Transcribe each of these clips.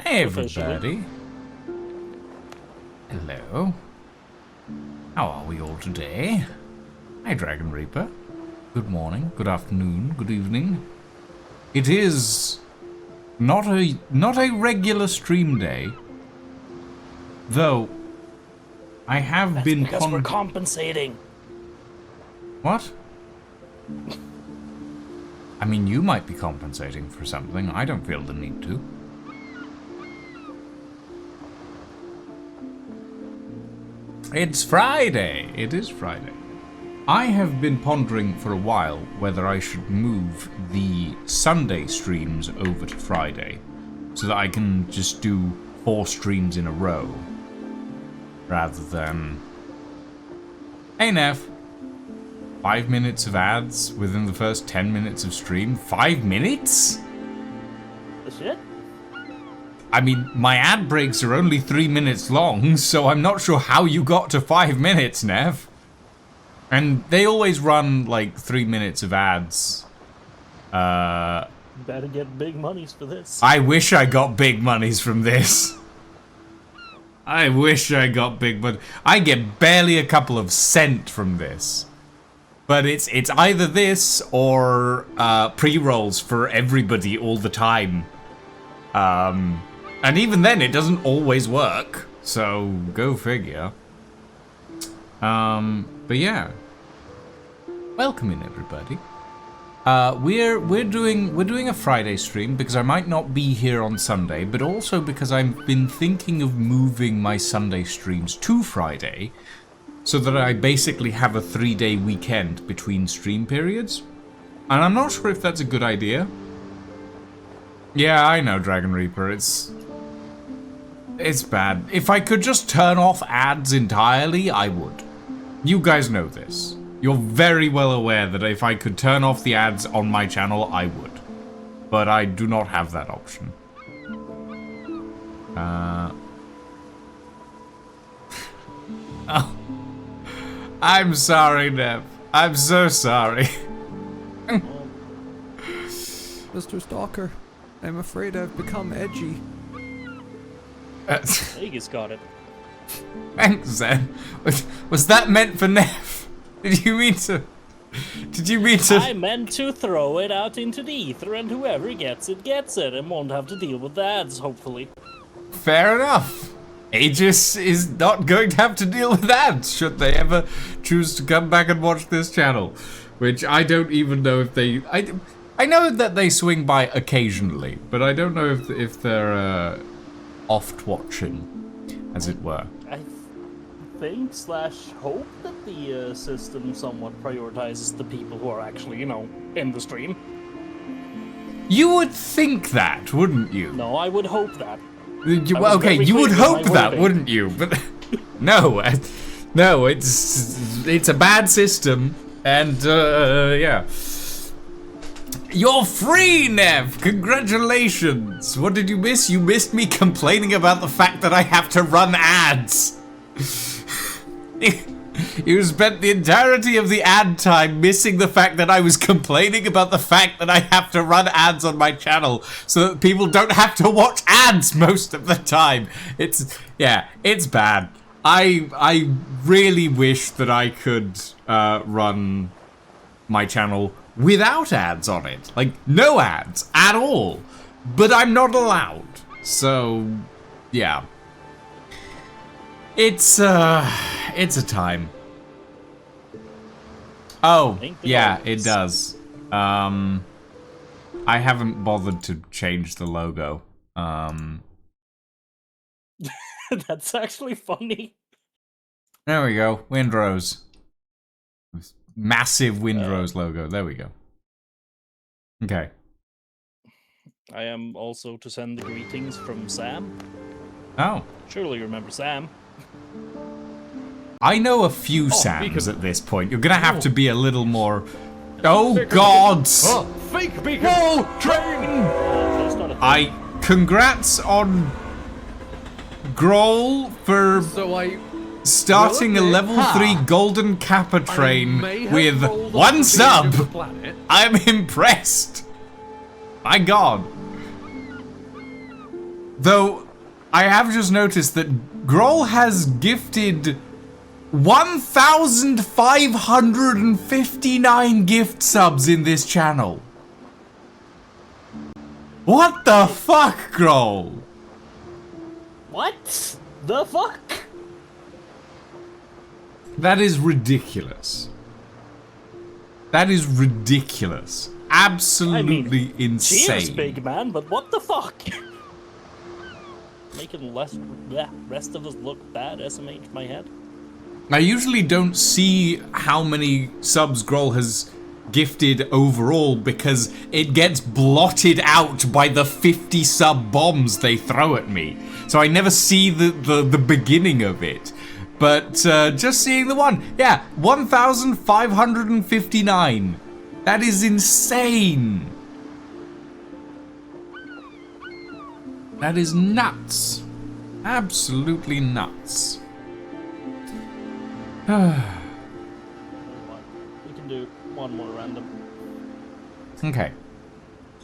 Hey everybody. Hello. How are we all today? Hi Dragon Reaper. Good morning, good afternoon, good evening. It is not a regular stream day. Though I have That's been because we're compensating. What? I mean, you might be compensating for something. I don't feel the need to. It's Friday! It is Friday. I have been pondering for a while whether I should move the Sunday streams over to Friday so that I can just do 4 streams in a row rather than... Hey Neff! 5 minutes of ads within the first 10 minutes of stream? 5 minutes? That's it? I mean, my ad breaks are only 3 minutes long, so I'm not sure how you got to 5 minutes, Nev. And they always run, like, 3 minutes of ads. Better get big monies for this. I wish I got big monies from this. I wish I got big, but I get barely a couple of cent from this. But it's either this or pre-rolls for everybody all the time. And even then, it doesn't always work. So go figure. But yeah, welcome in everybody. We're doing a Friday stream because I might not be here on Sunday, but also because I've been thinking of moving my Sunday streams to Friday, so that I basically have a 3-day weekend between stream periods. And I'm not sure if that's a good idea. Yeah, I know, Dragon Reaper. It's bad. If I could just turn off ads entirely, I would. You guys know this. You're very well aware that if I could turn off the ads on my channel, I would. But I do not have that option. Oh. I'm sorry, Nev. I'm so sorry. Mr. Stalker, I'm afraid I've become edgy. Vegas got it. Thanks, Zen. Was that meant for Nev? Did you mean to... I meant to throw it out into the ether, and whoever gets it, and won't have to deal with the ads, hopefully. Fair enough. Aegis is not going to have to deal with ads, should they ever choose to come back and watch this channel. Which I don't even know if they... I know that they swing by occasionally, but I don't know if they're oft watching, as it were. I think / hope that the system somewhat prioritizes the people who are actually, in the stream. You would think that, wouldn't you? No, I would hope that. Okay, you would hope that, wouldn't you? But no, no, it's a bad system, and yeah. You're free, Nev! Congratulations! What did you miss? You missed me complaining about the fact that I have to run ads. You spent the entirety of the ad time missing the fact that I was complaining about the fact that I have to run ads on my channel so that people don't have to watch ads most of the time. It's bad. I really wish that I could run my channel without ads on it. Like, no ads at all. But I'm not allowed. So, yeah. It's a time. Oh, yeah, it does. I haven't bothered to change the logo. That's actually funny. There we go. Windrose. Massive Windrose logo. There we go. Okay. I am also to send the greetings from Sam. Oh. Surely you remember Sam. I know a few Sams at this point. You're gonna have to be a little more... Oh, God! Fake beacon! Whoa! Train! Congrats on... Grohl for... starting a level 3 Golden Kappa train with 1 sub. I'm impressed. My God. Though, I have just noticed that Grohl has gifted 1,559 gift subs in this channel. What the fuck, Grohl? What the fuck? That is ridiculous. That is ridiculous. Absolutely insane. Cheers, big man, but what the fuck? Making rest of us look bad, SMH my head. I usually don't see how many subs Grohl has gifted overall because it gets blotted out by the 50 sub bombs they throw at me. So I never see the beginning of it. But just seeing the one, yeah, 1,559. That is insane. That is nuts. Absolutely nuts. We can do one more random. Okay.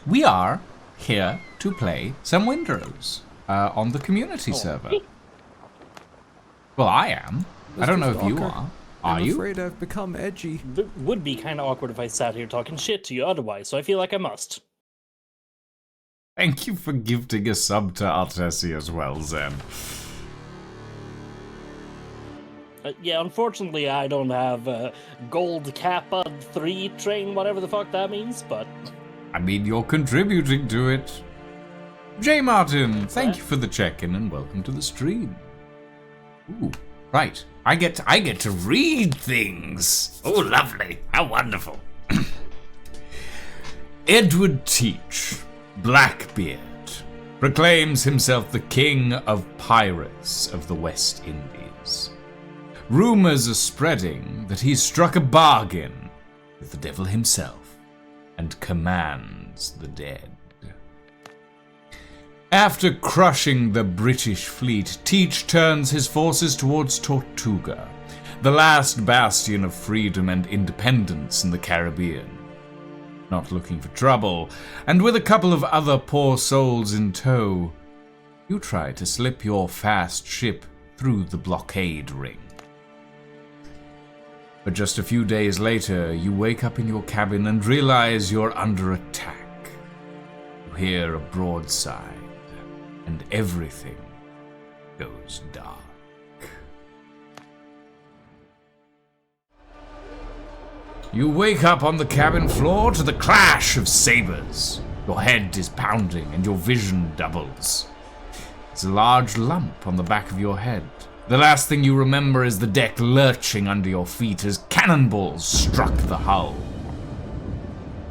We are here to play some Windrose on the community server. Well, I am. I don't know if you are. Are I'm you? afraid I've become edgy. It would be kind of awkward if I sat here talking shit to you otherwise, so I feel like I must. Thank you for gifting a sub to Artesi as well, Zen. Yeah, unfortunately I don't have gold Kappa 3 train, whatever the fuck that means, but... I mean, you're contributing to it. J. Martin, thank you for the check-in and welcome to the stream. Ooh, right. I get to read things. Oh, lovely. How wonderful. Edward Teach, Blackbeard, proclaims himself the king of pirates of the West Indies. Rumors are spreading that he's struck a bargain with the devil himself and commands the dead. After crushing the British fleet, Teach turns his forces towards Tortuga, the last bastion of freedom and independence in the Caribbean. Not looking for trouble, and with a couple of other poor souls in tow, you try to slip your fast ship through the blockade ring. But just a few days later, you wake up in your cabin and realize you're under attack. You hear a broadside, and everything goes dark. You wake up on the cabin floor to the crash of sabers. Your head is pounding and your vision doubles. There's a large lump on the back of your head. The last thing you remember is the deck lurching under your feet as cannonballs struck the hull.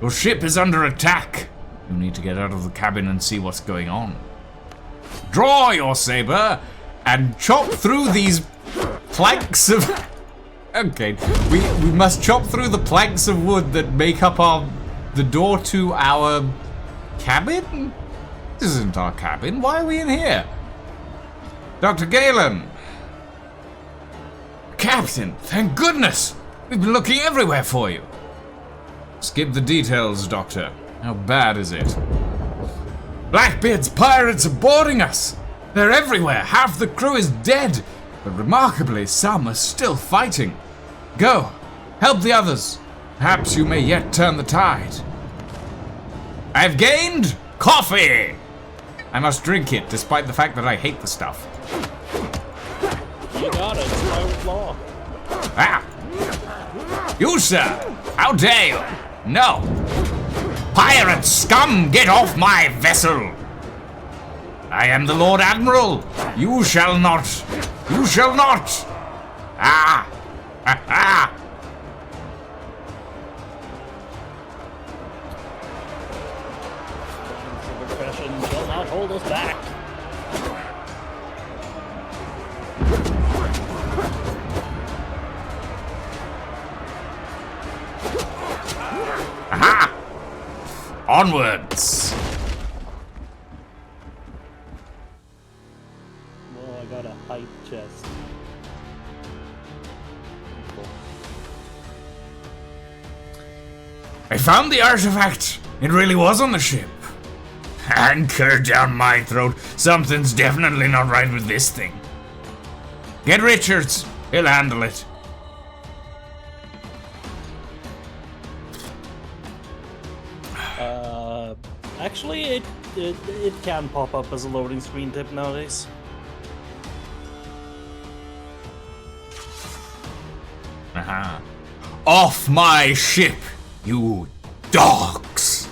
Your ship is under attack. You need to get out of the cabin and see what's going on. Draw your saber and chop through these planks of... Okay, we must chop through the planks of wood that make up the door to our cabin? This isn't our cabin. Why are we in here? Dr. Galen! Captain, thank goodness! We've been looking everywhere for you. Skip the details, Doctor. How bad is it? Blackbeard's pirates are boarding us! They're everywhere! Half the crew is dead! But remarkably, some are still fighting. Go! Help the others! Perhaps you may yet turn the tide. I've gained coffee! I must drink it, despite the fact that I hate the stuff. You got it, it's pirate law. Ah! You, sir! How dare you! No! Pirate scum, get off my vessel! I am the Lord Admiral! You shall not! You shall not! Ah! Ha ha! Repression shall not hold us back. Aha! Onwards! Well, I got a hype chest. Cool. I found the artifact! It really was on the ship. Anchor down my throat. Something's definitely not right with this thing. Get Richards. He'll handle it. Actually, it can pop up as a loading screen tip nowadays. Aha. Off my ship, you dogs!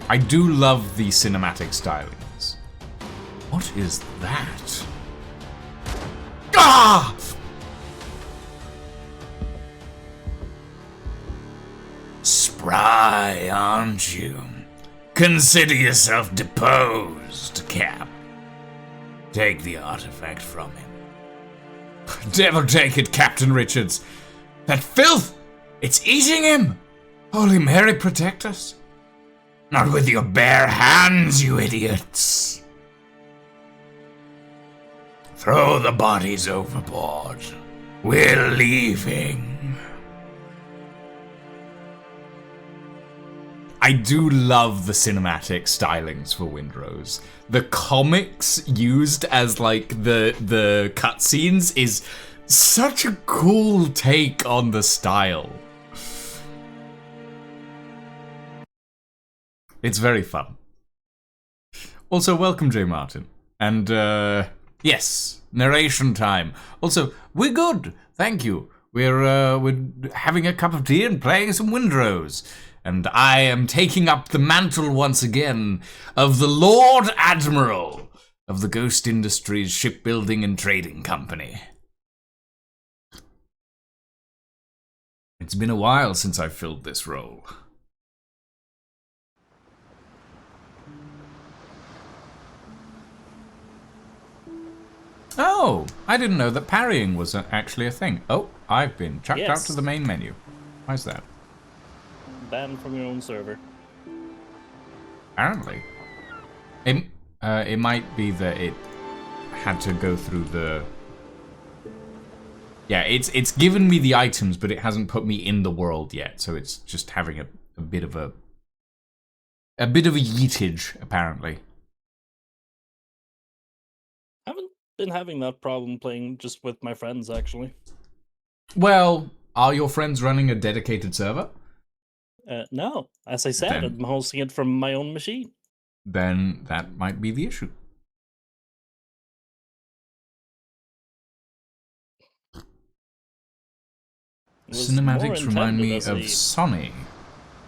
I do love the cinematic stylings. What is that? Ah! Spry, aren't you? Consider yourself deposed, Cap. Take the artifact from him. Devil take it, Captain Richards. That filth! It's eating him! Holy Mary, protect us. Not with your bare hands, you idiots. Throw the bodies overboard. We're leaving. I do love the cinematic stylings for Windrose. The comics used as like the cutscenes is such a cool take on the style. It's very fun. Also, welcome, J. Martin. And, yes, narration time. Also, we're good, thank you. We're having a cup of tea and playing some Windrose. And I am taking up the mantle once again of the Lord Admiral of the Ghost Industries Shipbuilding and Trading Company. It's been a while since I filled this role. Oh, I didn't know that parrying was actually a thing. Oh, I've been chucked out to the main menu. Why's that? Banned from your own server. Apparently. It might be that it had to go through the... Yeah, it's given me the items, but it hasn't put me in the world yet, so it's just having a bit of a yeetage, apparently. I haven't been having that problem playing just with my friends, actually. Well, are your friends running a dedicated server? No. As I said, I'm hosting it from my own machine. Then that might be the issue. Cinematics remind me of Sunny.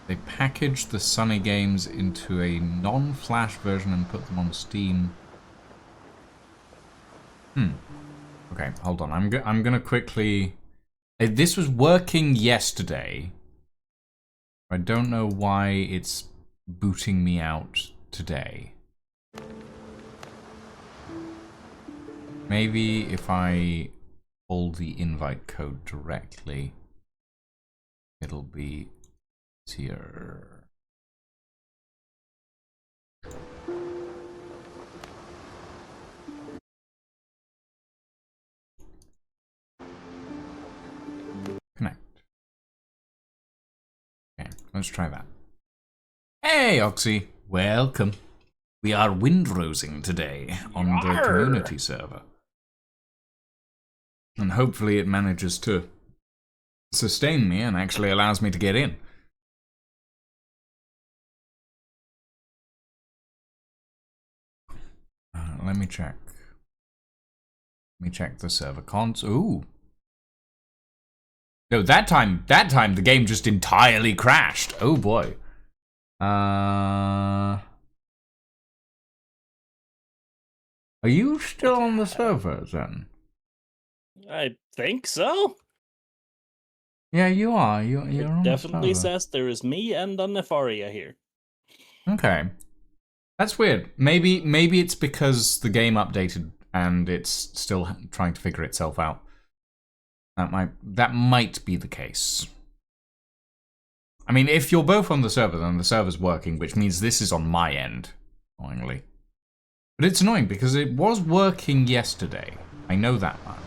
They packaged the Sunny games into a non-Flash version and put them on Steam. Okay, hold on. I'm gonna quickly... This was working yesterday. I don't know why it's booting me out today. Maybe if I pull the invite code directly, it'll be easier. Connect. Okay, let's try that. Hey, Oxy. Welcome. We are Windrosing today on the community server. And hopefully it manages to sustain me and actually allows me to get in. Let me check. Let me check the server cons. Ooh. No, that time the game just entirely crashed. Oh boy. Are you still on the server then? I think so. Yeah, you are. You're on Definitely the server. says there is me and a Nefaria here. Okay. That's weird. Maybe it's because the game updated and it's still trying to figure itself out. That might be the case. I mean, if you're both on the server, then the server's working, which means this is on my end, annoyingly. But it's annoying because it was working yesterday. I know that much.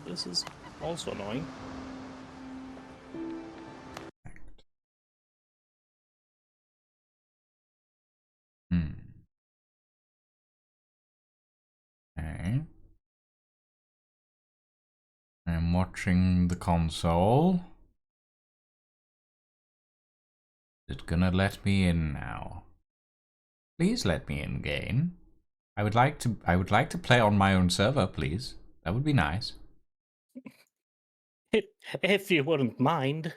This is also annoying. Okay. I'm watching the console. Is it gonna let me in now? Please let me in, game. I would like to play on my own server, please. That would be nice. If you wouldn't mind.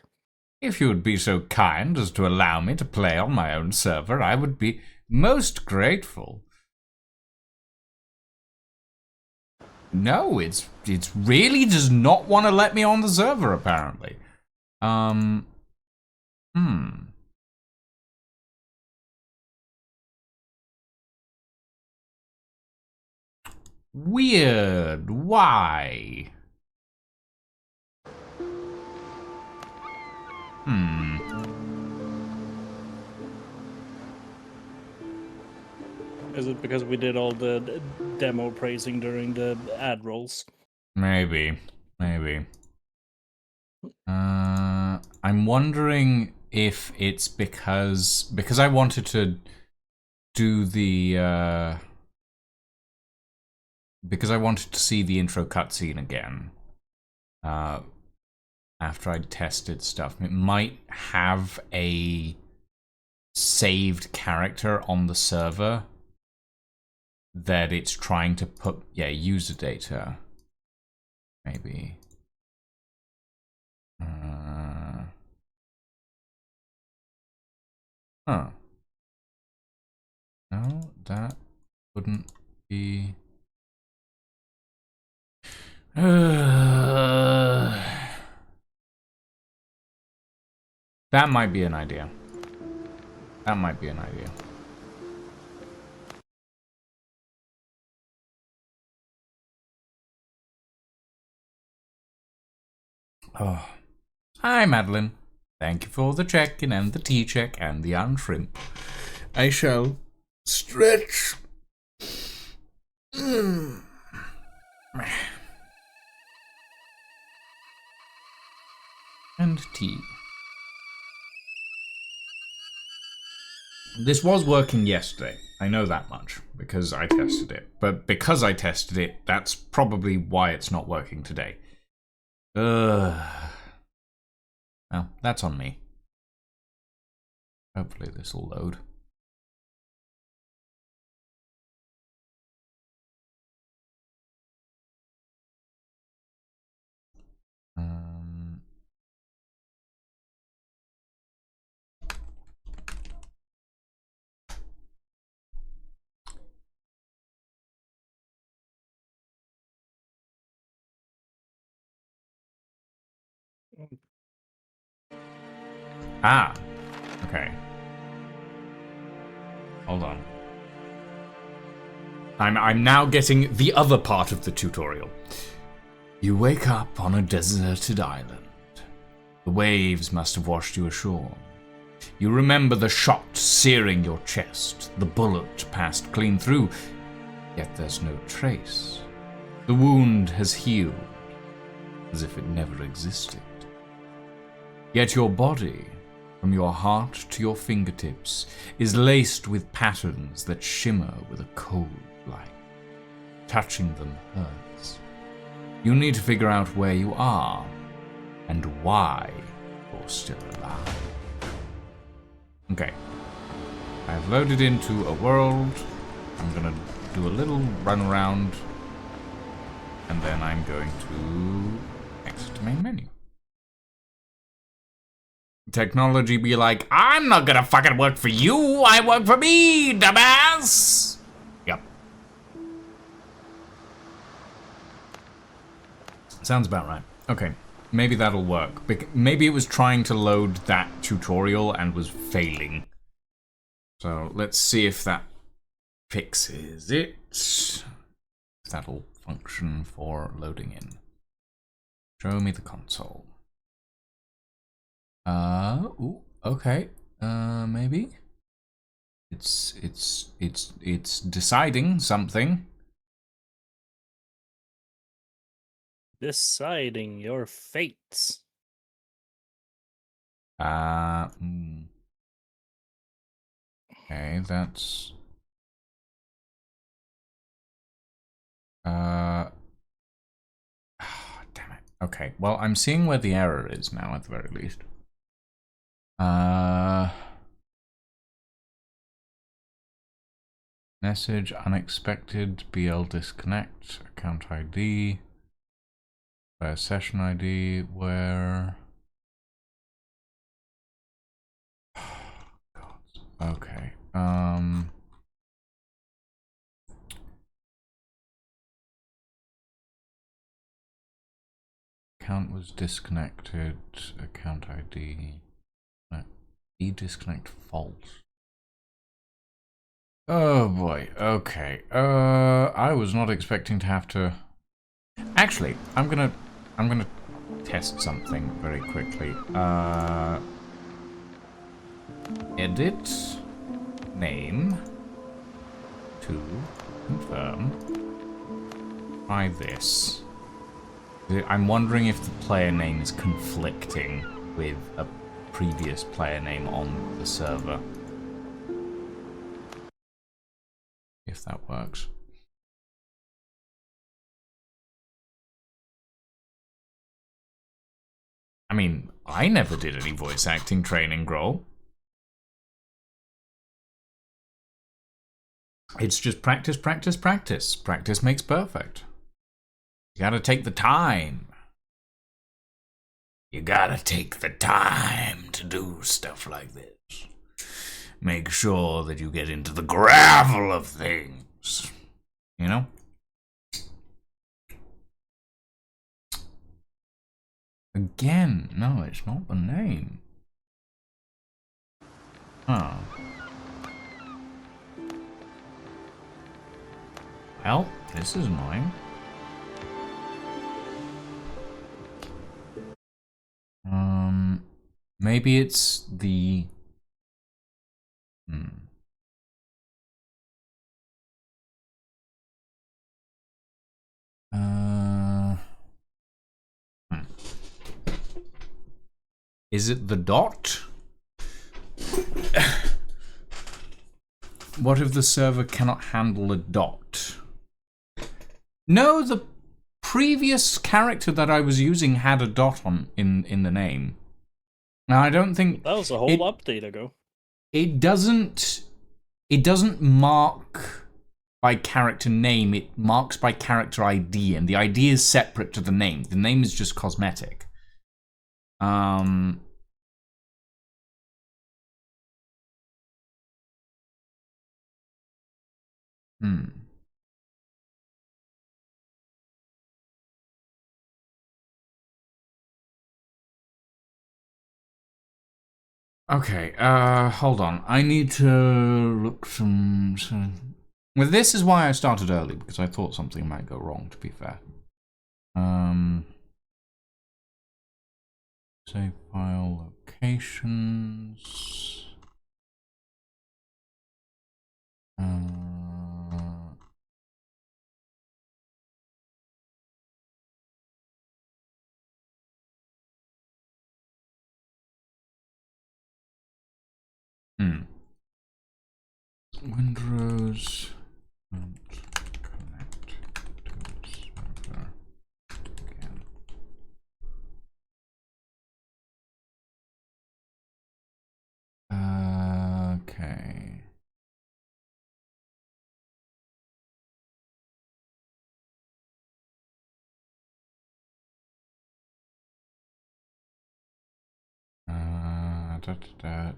If you would be so kind as to allow me to play on my own server, I would be most grateful. No, it really does not want to let me on the server, apparently. Weird. Why? Is it because we did all the demo praising during the ad rolls? Maybe. I'm wondering if it's because I wanted to do the because I wanted to see the intro cutscene again. After I'd tested stuff, it might have a saved character on the server that it's trying to put, user data. Maybe. Huh. No, that wouldn't be... That might be an idea. Oh. Hi, Madeline. Thank you for the check-in and the tea check and the unshrimp. I shall stretch. And tea. This was working yesterday. I know that much because I tested it. But because I tested it, that's probably why it's not working today. Well, that's on me. Hopefully this will load. Ah, okay. Hold on. I'm now getting the other part of the tutorial. You wake up on a deserted island. The waves must have washed you ashore. You remember the shot searing your chest. The bullet passed clean through, yet there's no trace. The wound has healed, as if it never existed. Yet your body, from your heart to your fingertips, is laced with patterns that shimmer with a cold light. Touching them hurts. You need to figure out where you are and why you're still alive. Okay. I've loaded into a world. I'm gonna do a little run around, and then I'm going to exit the main menu. Technology be like, I'm not gonna fucking work for you, I work for me, dumbass! Yep. Sounds about right. Okay, maybe that'll work. Maybe it was trying to load that tutorial and was failing. So let's see if that fixes it. If that'll function for loading in. Show me the console. Ooh, okay. Maybe. It's deciding something. Deciding your fates. Okay, that's... damn it. Okay, well, I'm seeing where the error is now, at the very least. Message unexpected, BL disconnect, account ID, session ID, where... God. Okay, account was disconnected, account ID, no, disconnect false. Oh boy, okay. I was not expecting to have to... Actually, I'm gonna test something very quickly. Edit name to confirm. Try this. I'm wondering if the player name is conflicting with a previous player name on the server. If that works. I mean, I never did any voice acting training, Grohl. It's just practice, practice, practice. Practice makes perfect. You gotta take the time. You gotta take the time to do stuff like this. Make sure that you get into the gravel of things. You know? Again, no, it's not the name. Huh. Well, this is annoying. Maybe it's the... Is it the dot? What if the server cannot handle a dot? No, the previous character that I was using had a dot on in the name. Now I don't think that was a whole update ago. It doesn't mark by character name, it marks by character ID, and the ID is separate to the name. The name is just cosmetic. Okay, hold on. I need to look some... Well, this is why I started early, because I thought something might go wrong, to be fair. Save file locations. Windrose and connect to server again. Okay.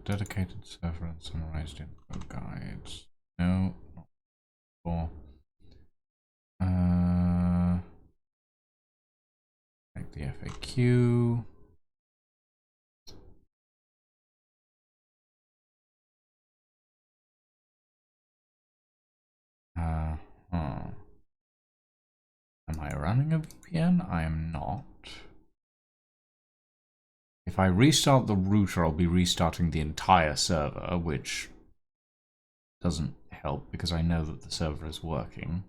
Dedicated server and summarized info guides. No, not for. Like the FAQ. Am I running a VPN? I am not. If I restart the router, I'll be restarting the entire server, which doesn't help because I know that the server is working.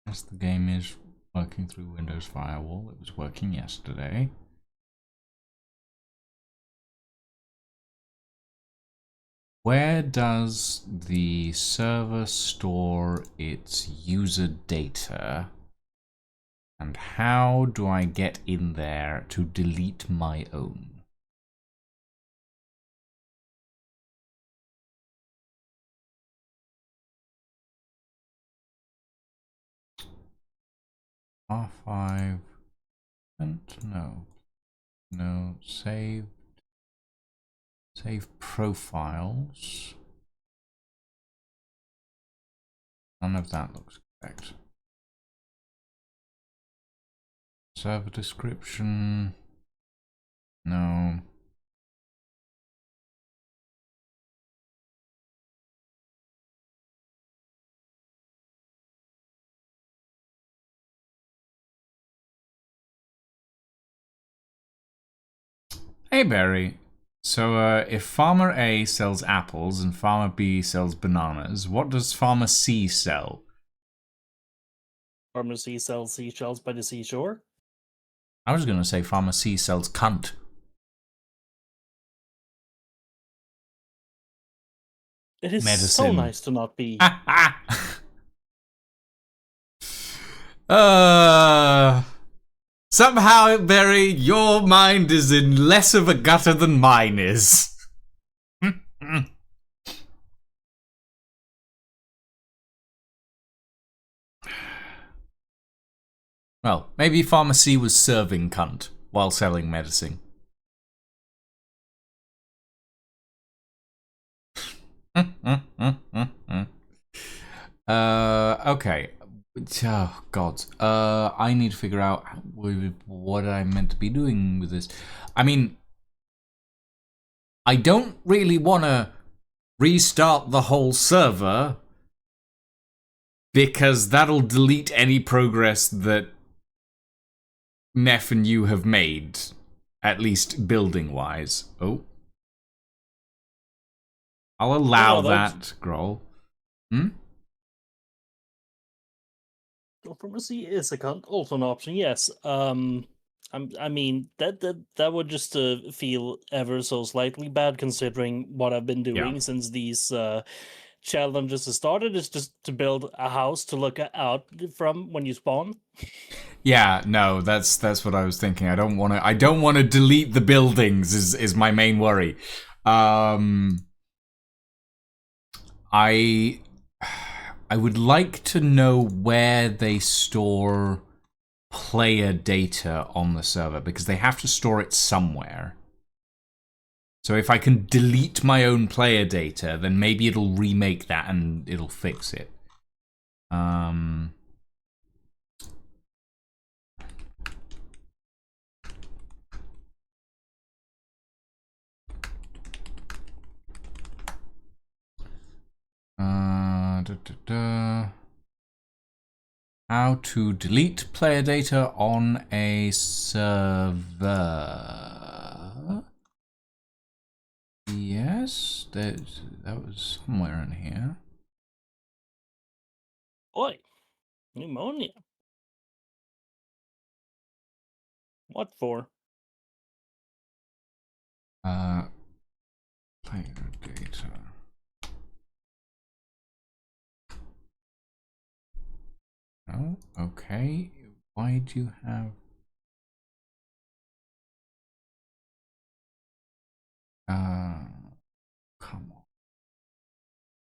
Yes, the game is working through Windows Firewall. It was working yesterday. Where does the server store its user data? And how do I get in there to delete my own? R5, no, save profiles. None of that looks correct. Server description, no. Hey, Barry. So, if Farmer A sells apples and Farmer B sells bananas, what does Farmer C sell? Farmer C sells seashells by the seashore. I was going to say Farmer C sells cunt. It is Medicine. so nice to not be. Somehow, Barry, your mind is in less of a gutter than mine is. Well, maybe Pharmacy was serving cunt while selling medicine. Okay. Oh, God. I need to figure out what I'm meant to be doing with this. I mean, I don't really want to restart the whole server because that'll delete any progress that Neff and you have made, at least building-wise. Oh. I'll allow that, Groll. Farmer C is a cunt, also an option, yes. I mean, that would just feel ever so slightly bad considering what I've been doing since these challenges have started, is just to build a house to look out from when you spawn. Yeah, no, that's what I was thinking. I don't want to delete the buildings is my main worry. I would like to know where they store player data on the server, because they have to store it somewhere. So if I can delete my own player data, then maybe it'll remake that and it'll fix it. How to delete player data on a server. Yes, that was somewhere in here. Oi, pneumonia. What for? Player data. Oh, okay. Why do you have... come on.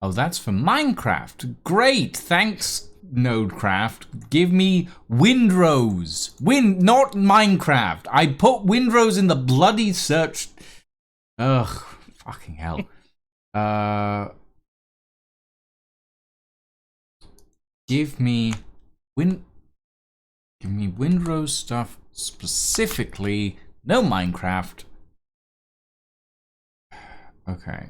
Oh, that's for Minecraft. Great, thanks, Nodecraft. Give me Windrose. Not Minecraft. I put Windrose in the bloody search. Ugh, fucking hell. Give me Windrose stuff specifically. No Minecraft. Okay.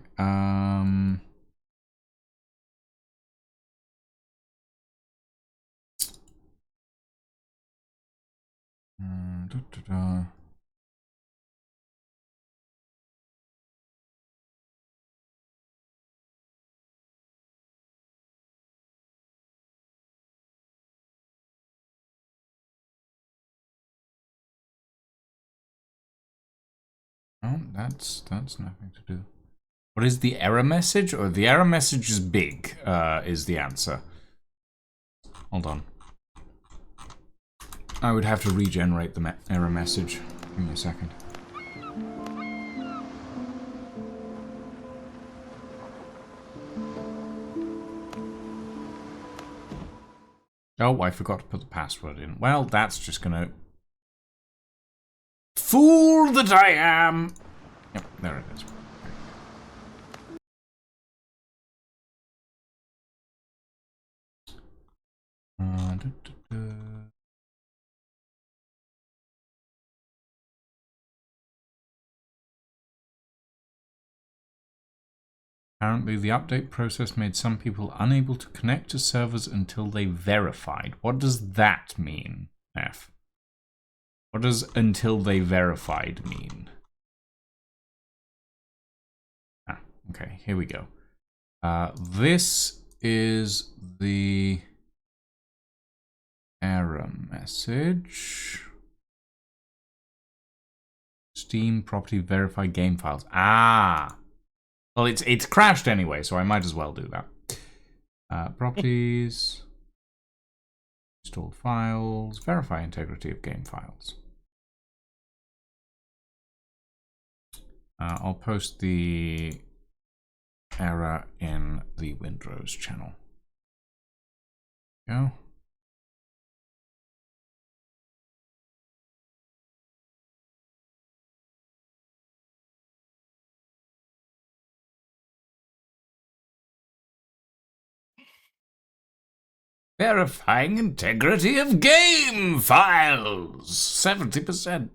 Oh, that's nothing to do. What is the error message? Or the error message is big, is the answer. Hold on. I would have to regenerate the error message. Give me a second. Oh, I forgot to put the password in. Well, that's just gonna... Fool that I am! Yep, there it is. Apparently, the update process made some people unable to connect to servers until they verified. What does that mean, F? What does until they verified mean? Okay, here we go. This is the error message. Steam property verify game files. Ah! Well, it's crashed anyway, so I might as well do that. Properties. Installed files. Verify integrity of game files. I'll post the error in the Windrose channel. Go. Verifying integrity of game files. 70%.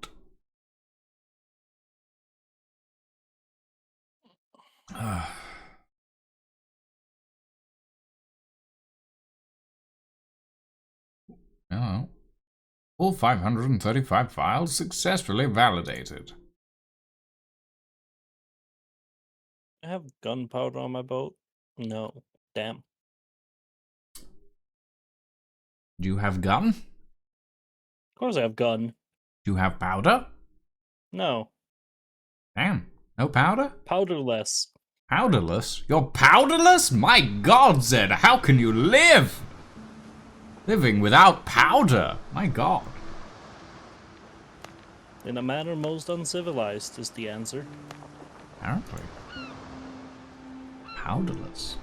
Oh. All 535 files successfully validated. I have gunpowder on my boat. No. Damn. Do you have gun? Of course I have gun. Do you have powder? No. Damn. No powder? Powderless. Powderless? You're powderless? My god, Zed, how can you live? Living without powder? My god. In a manner most uncivilized is the answer. Apparently. Powderless.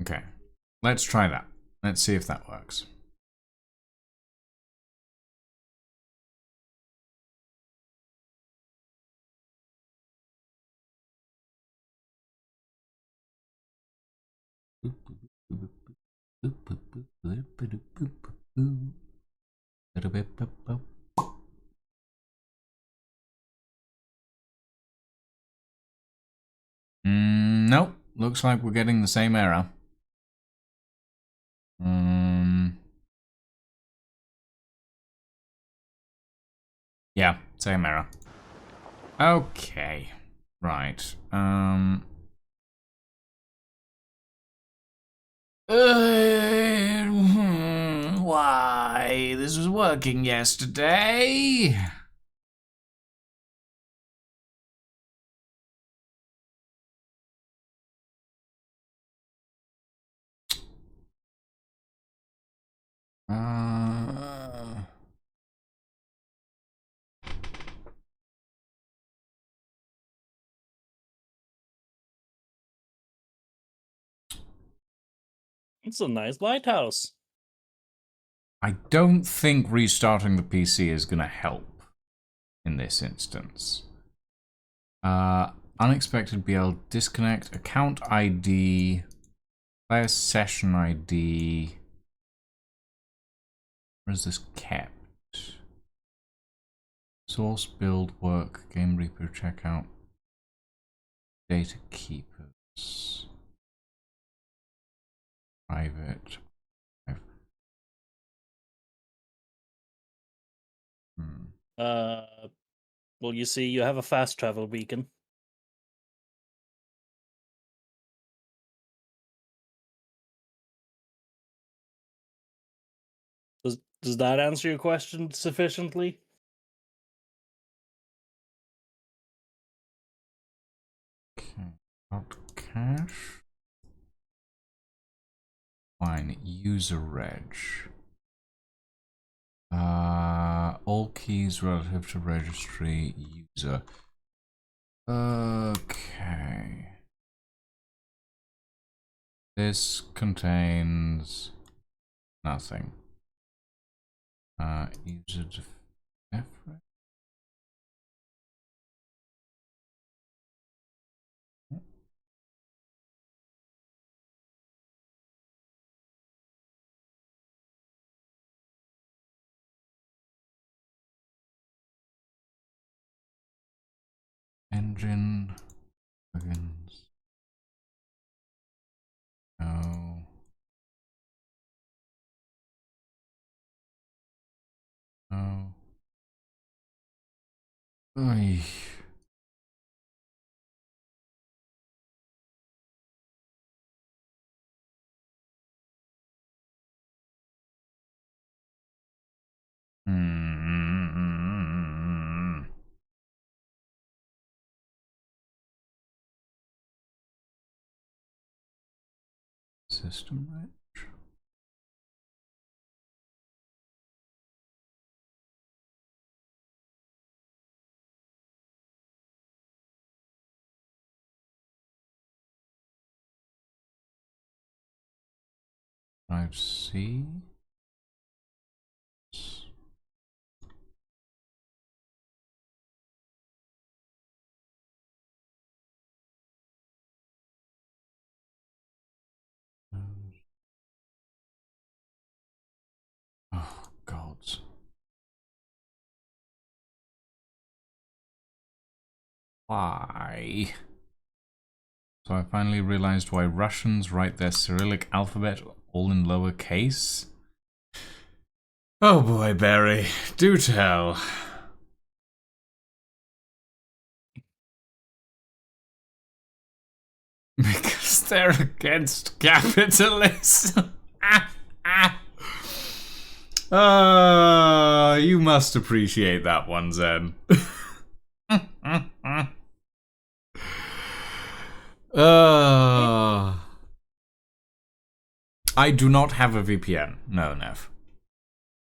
Okay. Let's try that. Let's see if that works. Nope. Looks like we're getting the same error. Yeah, same error. Okay. Right. Why? This was working yesterday. It's a nice lighthouse. I don't think restarting the PC is going to help in this instance. Unexpected BL disconnect, account ID, player session ID. Where is this kept? Source, build, work, game repo, checkout, data keepers, private. Well, you see, you have a fast travel beacon. Does that answer your question sufficiently? Okay, out cache. Fine, user reg. All keys relative to registry user. Okay. This contains nothing. User def. Engine plugins. No. No. Oy. Hmm. System right? Drive C. Oh, gods. Why? So I finally realized why Russians write their Cyrillic alphabet all in lowercase. Oh boy, Barry, do tell. Because they're against capitalism. You must appreciate that one, Zen. I do not have a VPN. No, Nev.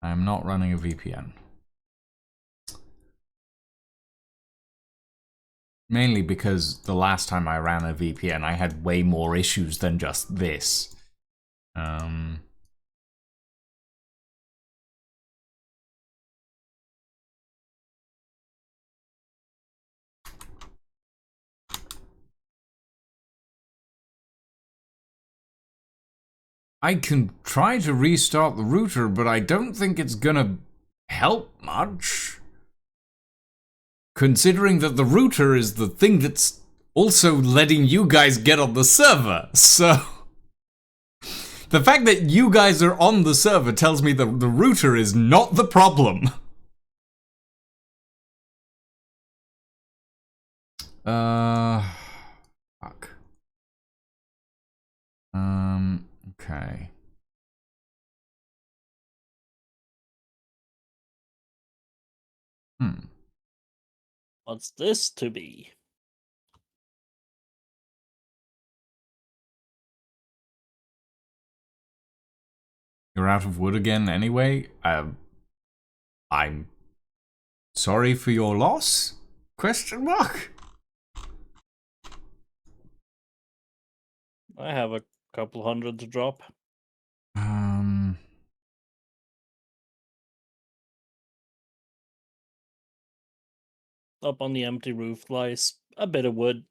I am not running a VPN. Mainly because the last time I ran a VPN, I had way more issues than just this. I can try to restart the router, but I don't think it's gonna help much. Considering that the router is the thing that's also letting you guys get on the server, so... The fact that you guys are on the server tells me that the router is not the problem. Fuck. Okay. What's this to be? You're out of wood again anyway? I'm sorry for your loss? Question mark? I have a couple hundred to drop. Up on the empty roof lies a bit of wood.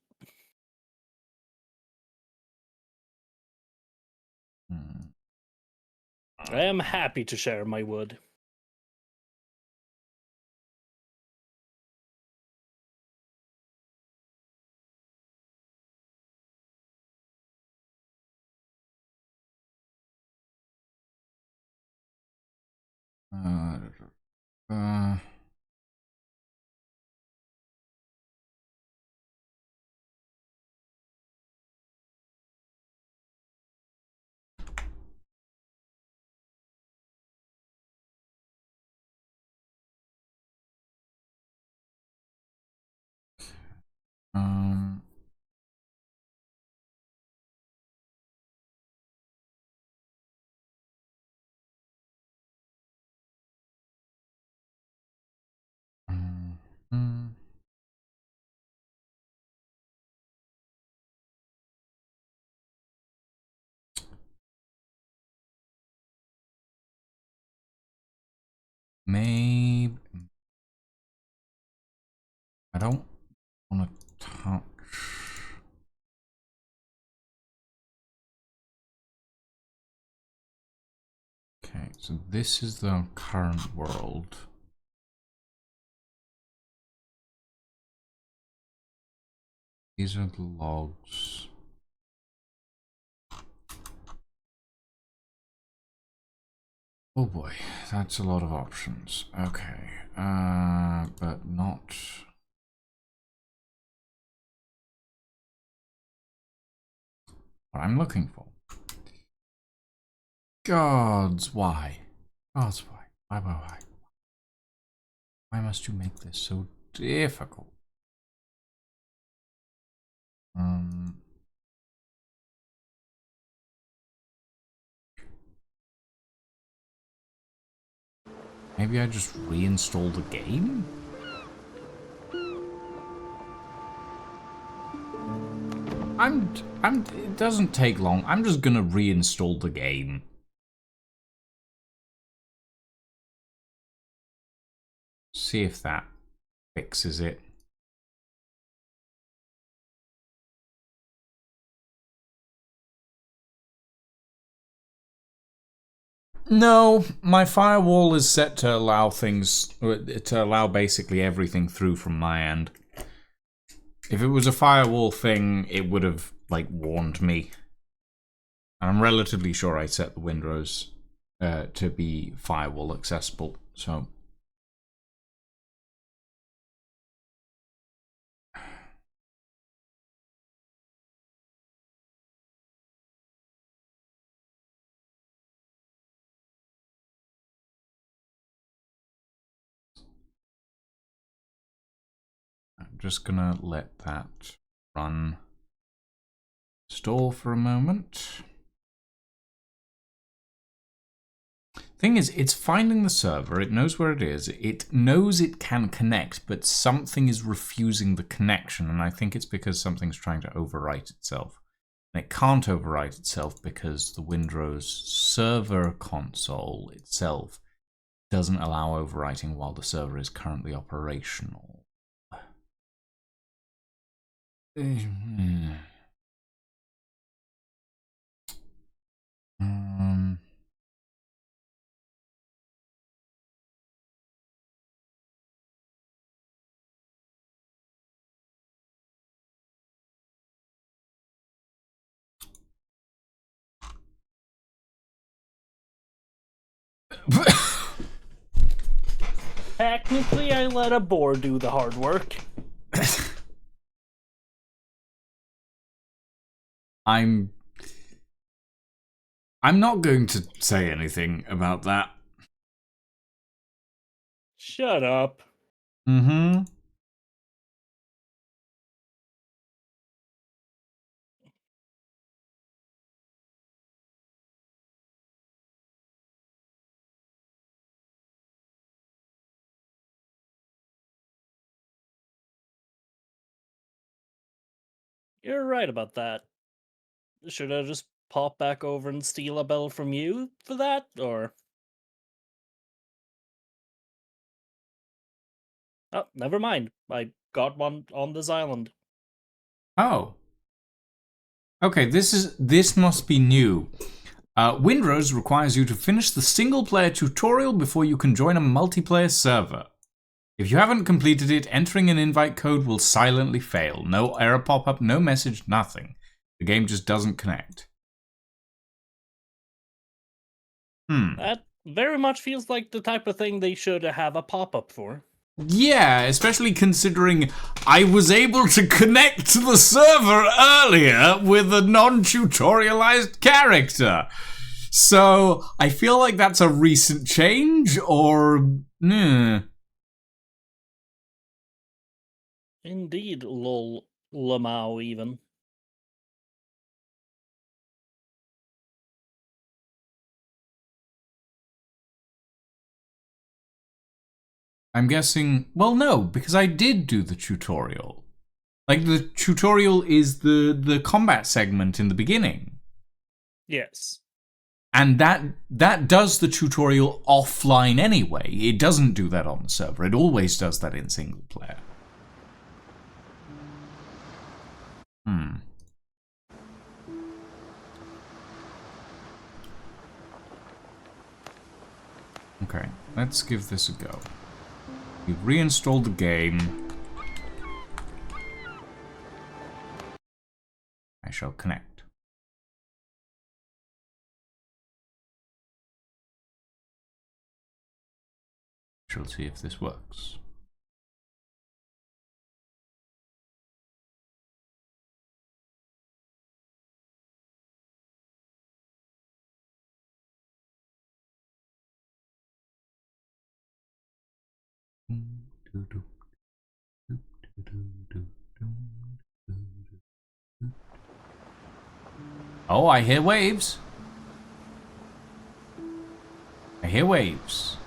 I am happy to share my wood. Maybe... I don't want to touch... Okay, so this is the current world. These are the logs. Oh boy, that's a lot of options. Okay, but not what I'm looking for. Gods, why? Gods, why? Why? Why must you make this so difficult? Maybe I just reinstall the game? It doesn't take long. I'm just gonna reinstall the game. See if that fixes it. No, my firewall is set to allow basically everything through from my end. If it was a firewall thing, it would have, like, warned me. And I'm relatively sure I set the Windrose to be firewall accessible, so... I'm just gonna let that run. Stall for a moment. Thing is, it's finding the server, it knows where it is, it knows it can connect, but something is refusing the connection, and I think it's because something's trying to overwrite itself. And it can't overwrite itself because the Windrose server console itself doesn't allow overwriting while the server is currently operational. Technically, I let a board do the hard work. I'm not going to say anything about that. Shut up. Mm-hmm. You're right about that. Should I just pop back over and steal a bell from you for that, or... Oh, never mind. I got one on this island. Oh. Okay, this must be new. Windrose requires you to finish the single-player tutorial before you can join a multiplayer server. If you haven't completed it, entering an invite code will silently fail. No error pop-up, no message, nothing. The game just doesn't connect. That very much feels like the type of thing they should have a pop-up for. Yeah, especially considering I was able to connect to the server earlier with a non-tutorialized character. So, I feel like that's a recent change, or... Indeed, lol, Lamau even. I'm guessing... Well, no, because I did do the tutorial. Like, the tutorial is the combat segment in the beginning. Yes. And that does the tutorial offline anyway. It doesn't do that on the server. It always does that in single player. Okay, let's give this a go. We've reinstalled the game. I shall connect. Shall see if this works. Oh, I hear waves. I hear waves.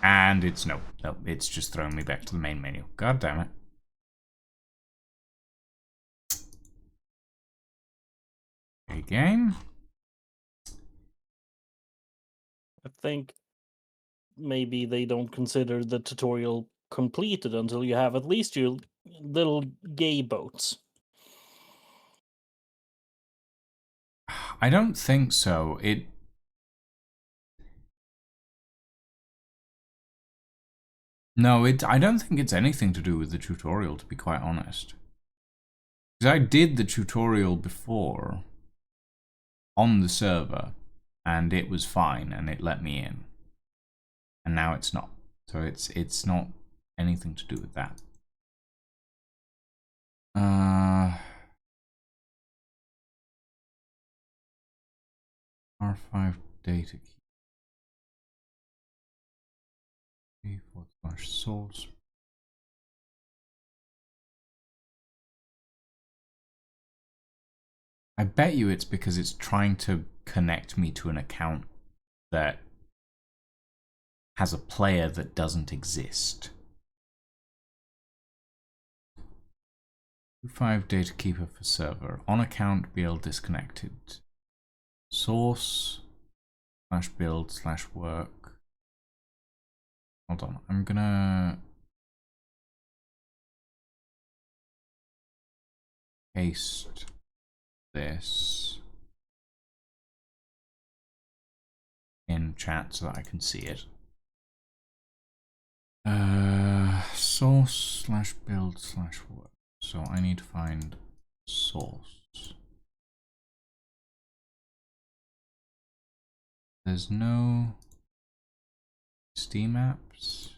And it's no, it's just throwing me back to the main menu. God damn it. Okay, game. I think maybe they don't consider the tutorial completed until you have at least your little gay boats. I don't think so. No, I don't think it's anything to do with the tutorial, to be quite honest. Because I did the tutorial before on the server, and it was fine, and it let me in. And now it's not. So it's not anything to do with that. R5 data key. /source. I bet you it's because it's trying to connect me to an account that has a player that doesn't exist. 5 data keeper for server. On account BL disconnected. Source /build/work. Hold on, I'm gonna paste this in chat so that I can see it. Source/build/work. So I need to find source. There's no Steam apps.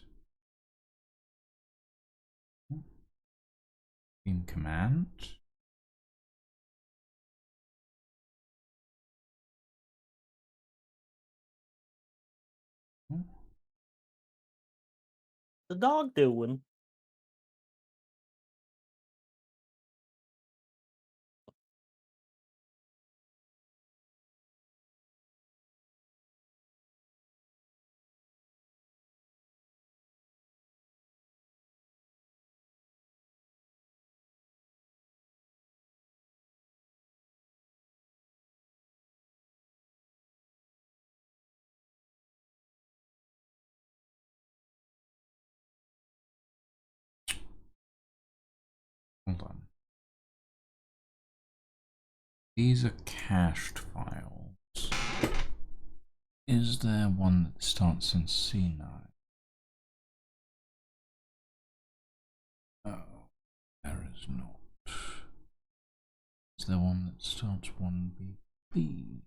Steam command. The dog doing? Hold on. These are cached files. Is there one that starts in C9? Oh, there is not. Is there one that starts 1BB?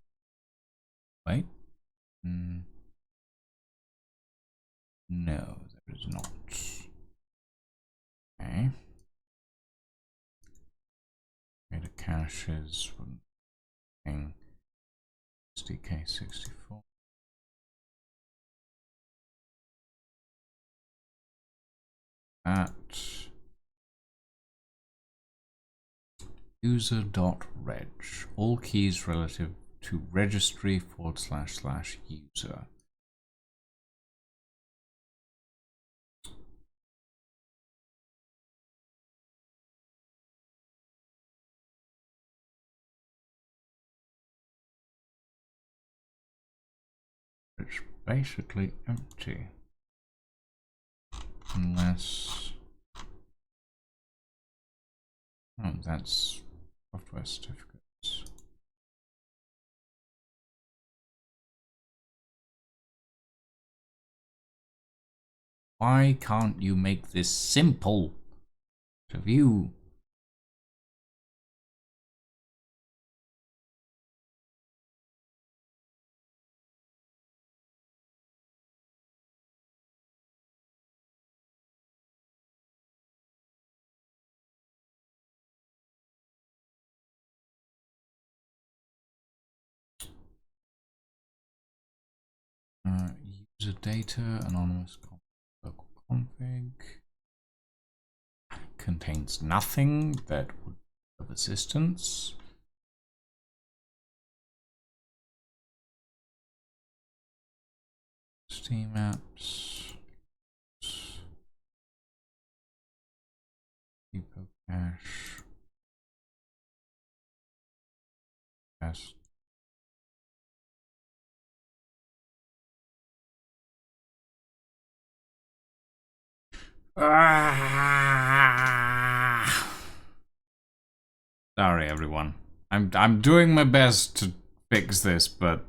Wait. No, there is not. Okay. Data caches from SDK64. At user.reg. All keys relative to registry //user. It's basically empty. Unless... oh, that's software certificates. Why can't you make this simple to view? User data, anonymous local config. contains nothing that would be of assistance. Steam apps. Depot cache. Yes. Sorry, everyone. I'm doing my best to fix this, but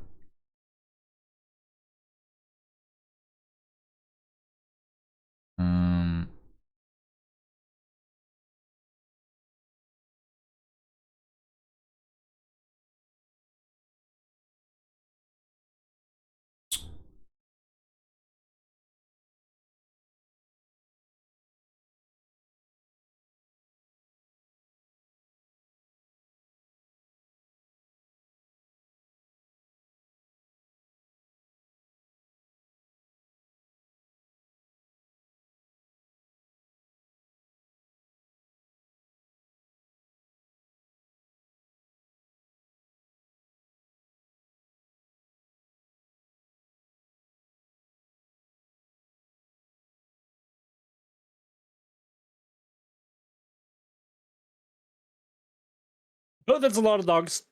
Oh, that's a lot of dogs.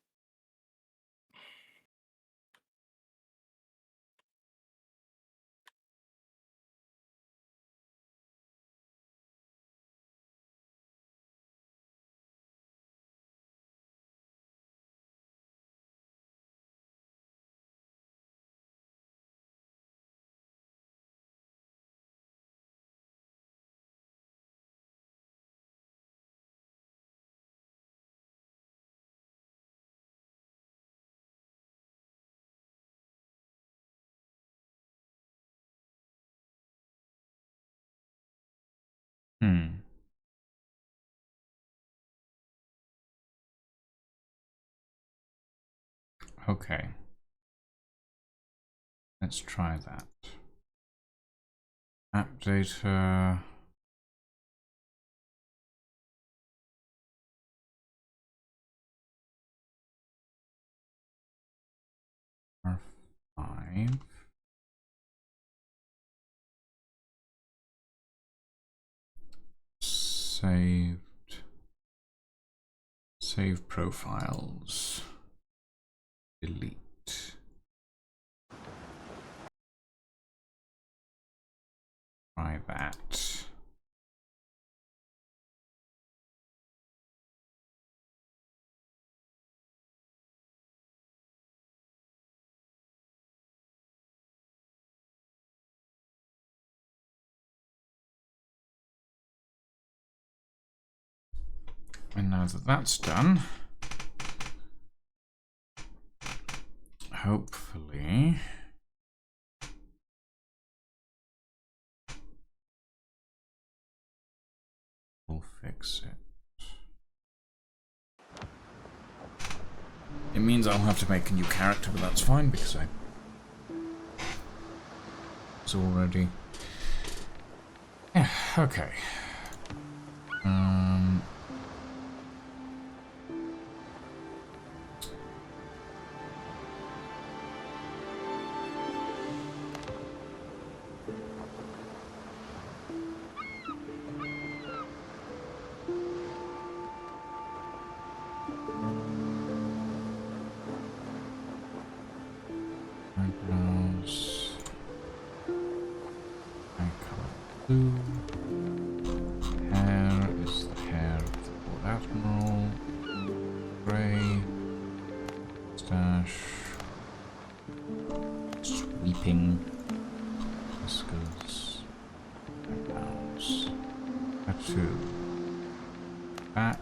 okay. Let's try that. App data. R5. Saved. Save profiles. Delete. Try that. And now that that's done, hopefully we'll fix it. It means I'll have to make a new character, but that's fine because I was already... Yeah, okay. Eyebrows. Eye color blue. Hair is the hair of the Lord Admiral. Grey. Stash. Sweeping. Whiskers. Eyebrows. Tattoo. Back.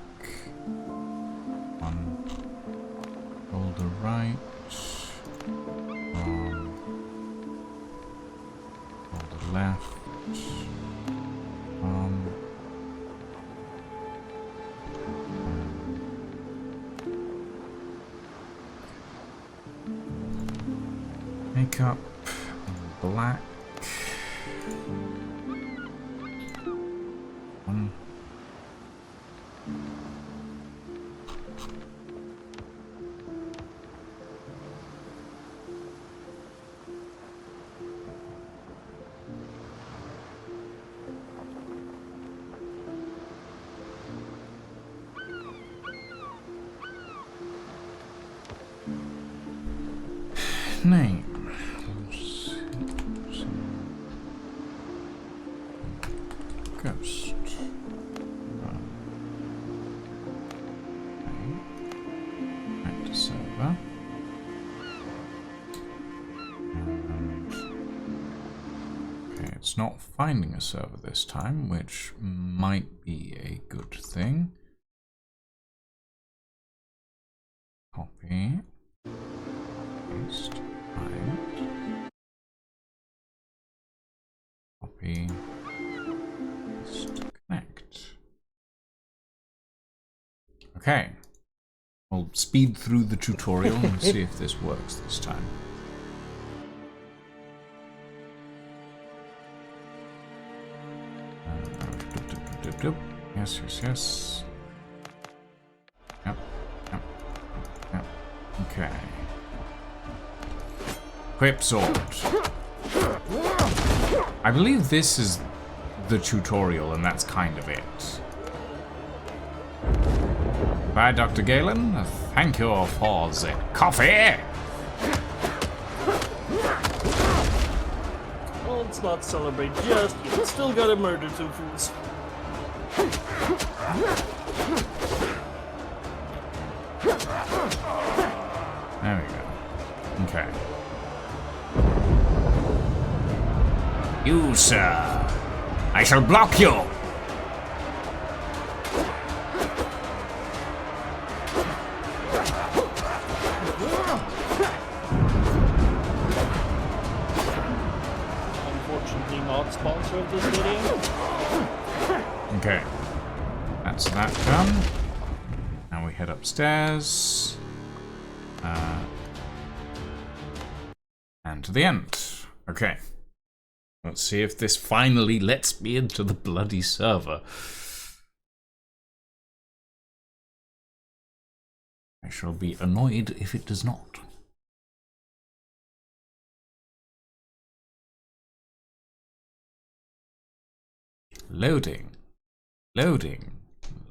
One. Shoulder right. Shoulder left. Makeup in black. One. name. Ghost. Back to server. Okay, it's not finding a server this time, which might be a good thing. Copy. Paste. Find. Copy. Paste. Connect. Okay. We'll speed through the tutorial and see if this works this time. Yes, yes, yes. Yep, yep, yep. Okay. Equip sword. I believe this is the tutorial, and that's kind of it. Bye, Dr. Galen. Thank you for the coffee. Well, let's not celebrate just yet. Still gotta murder two fools. There we go. Okay. You, sir. I shall block you. Unfortunately not sponsor of this video. Okay. That's that done. Now we head upstairs. And to the end. Okay. Let's see if this finally lets me into the bloody server. I shall be annoyed if it does not. Loading. Loading.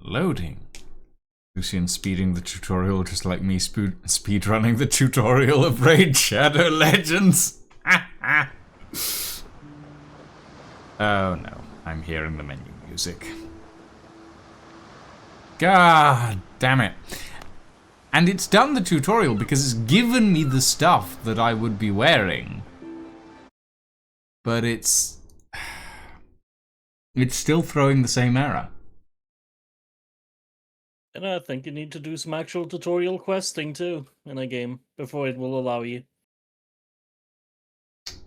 Loading. Lucian speeding the tutorial just like me speed running the tutorial of Raid Shadow Legends. Oh no, I'm hearing the menu music. God damn it. And it's done the tutorial because it's given me the stuff that I would be wearing. But it's still throwing the same error. And I think you need to do some actual tutorial questing too in a game before it will allow you.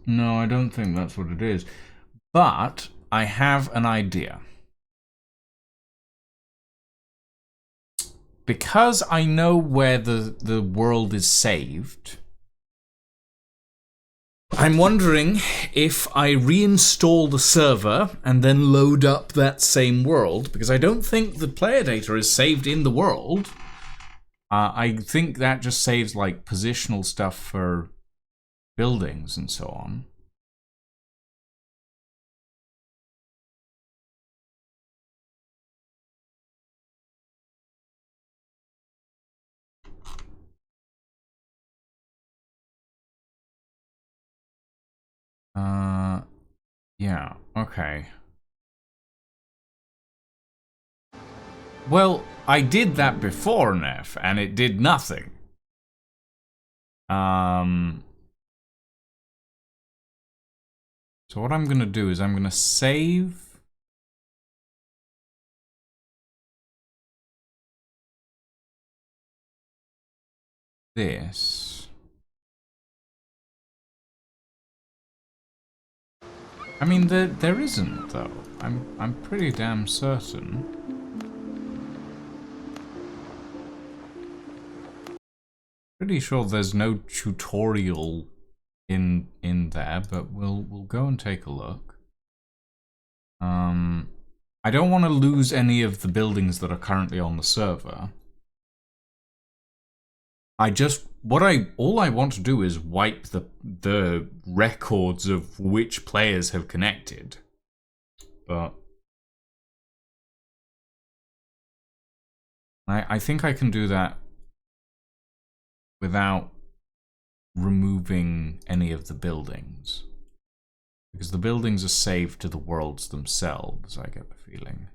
No, I don't think that's what it is. But I have an idea. Because I know where the world is saved, I'm wondering if I reinstall the server and then load up that same world, because I don't think the player data is saved in the world. I think that just saves like positional stuff for buildings and so on. Yeah, okay. Well, I did that before, Neff, and it did nothing. So what I'm gonna do is I'm gonna save this. I mean, there isn't though. I'm pretty damn certain. Pretty sure there's no tutorial in there, but we'll go and take a look. I don't want to lose any of the buildings that are currently on the server. All I want to do is wipe the records of which players have connected. But I think I can do that without removing any of the buildings. Because the buildings are saved to the worlds themselves, I get the feeling.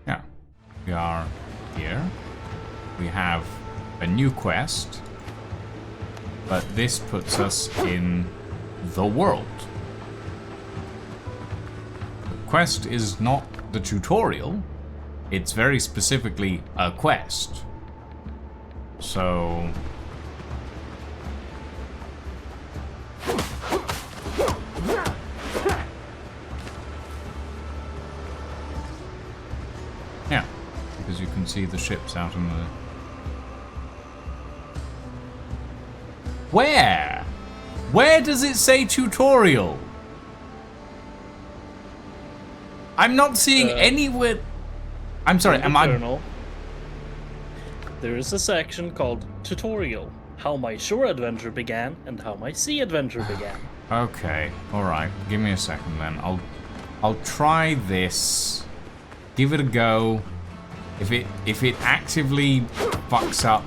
Yeah, we are here. We have a new quest, but this puts us in the world. The quest is not the tutorial, it's very specifically a quest. So... yeah, because you can see the ships out in the... Where? Where does it say tutorial? I'm not seeing anywhere... I'm sorry, am I... There is a section called Tutorial. How my shore adventure began and how my sea adventure began. Okay, alright. Give me a second then. I'll try this. Give it a go. If it actively fucks up,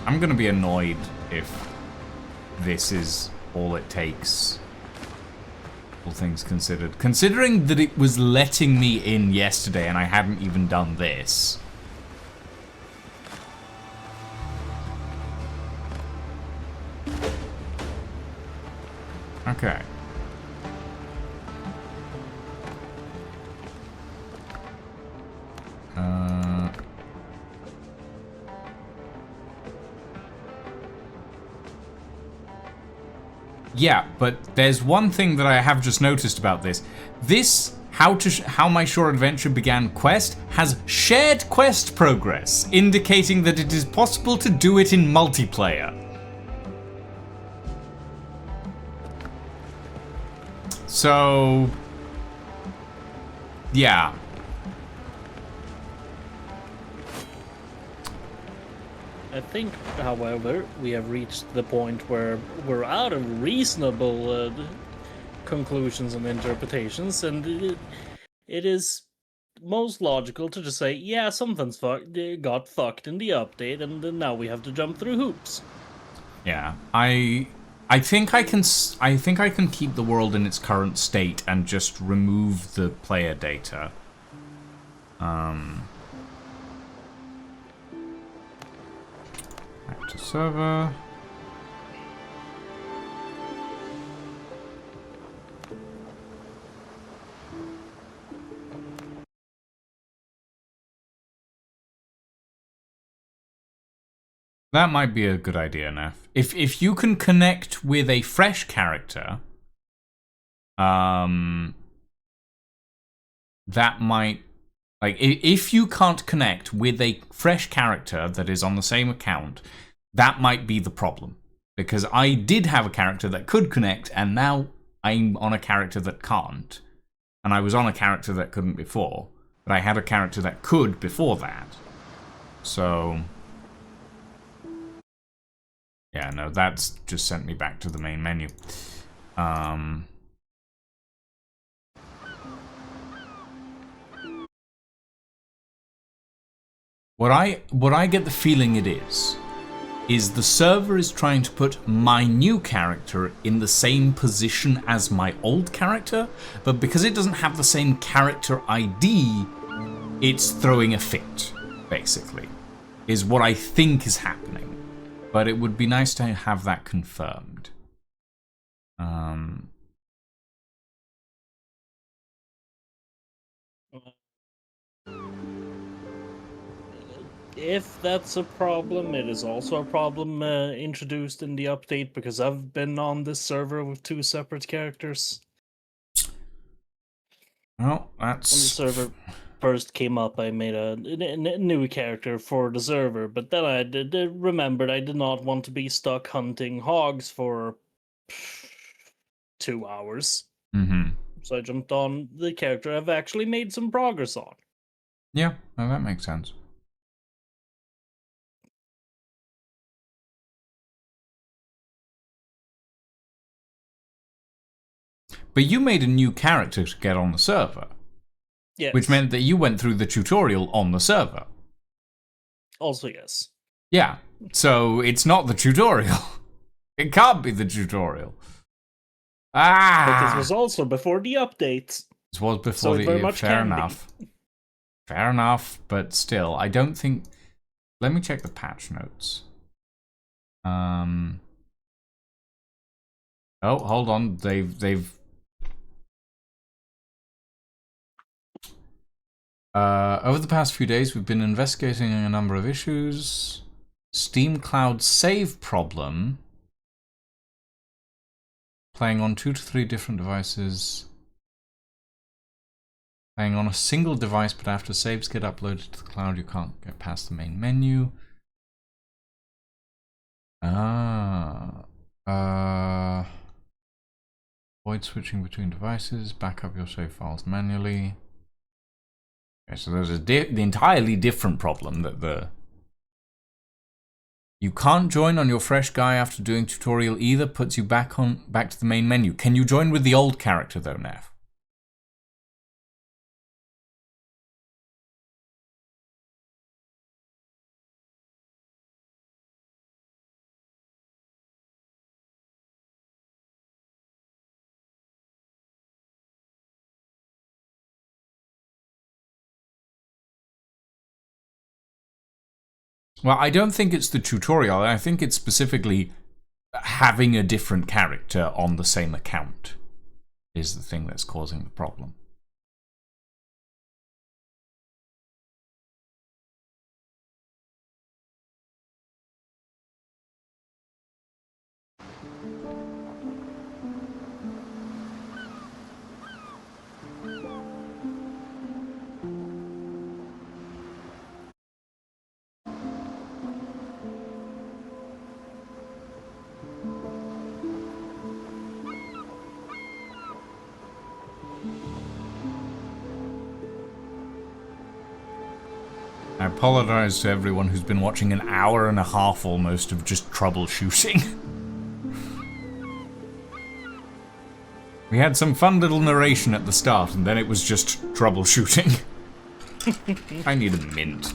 I'm gonna be annoyed if this is all it takes. All things considered. Considering that it was letting me in yesterday and I hadn't even done this. Okay. Yeah, but there's one thing that I have just noticed about this. This How My Shore Adventure Began quest has shared quest progress, indicating that it is possible to do it in multiplayer. So, yeah. I think, however, we have reached the point where we're out of reasonable conclusions and interpretations, and it is most logical to just say, yeah, something's got fucked in the update, and now we have to jump through hoops. Yeah, I think I can keep the world in its current state and just remove the player data. Back to server. That might be a good idea, Neff. If you can connect with a fresh character, that might... Like, if you can't connect with a fresh character that is on the same account, that might be the problem. Because I did have a character that could connect, and now I'm on a character that can't. And I was on a character that couldn't before, but I had a character that could before that. So... yeah, no, that's just sent me back to the main menu. What I get the feeling it is the server is trying to put my new character in the same position as my old character, but because it doesn't have the same character ID, it's throwing a fit, basically, is what I think is happening. But it would be nice to have that confirmed. If that's a problem, it is also a problem introduced in the update, because I've been on this server with two separate characters. Well, that's... On the server first came up, I made a new character for the server, but then I remembered I did not want to be stuck hunting hogs for 2 hours. Mm-hmm. So I jumped on the character I've actually made some progress on. Yeah, well, that makes sense. But you made a new character to get on the server. Yes. Which meant that you went through the tutorial on the server. Also, yes. Yeah, so it's not the tutorial. It can't be the tutorial. But this was also before the update. This was before so the... very much fair can enough. be. Fair enough, but still, I don't think... Let me check the patch notes. Oh, hold on. They've... over the past few days, we've been investigating a number of issues. Steam Cloud save problem. Playing on 2 to 3 different devices. Playing on a single device, but after saves get uploaded to the cloud, you can't get past the main menu. Avoid switching between devices. Back up your save files manually. Okay, so there's the entirely different problem that the... You can't join on your fresh guy after doing tutorial either, puts you back to the main menu. Can you join with the old character though, Nev? Well, I don't think it's the tutorial. I think it's specifically having a different character on the same account is the thing that's causing the problem. I apologize to everyone who's been watching an hour and a half almost of just troubleshooting. We had some fun little narration at the start, and then it was just troubleshooting. I need a mint.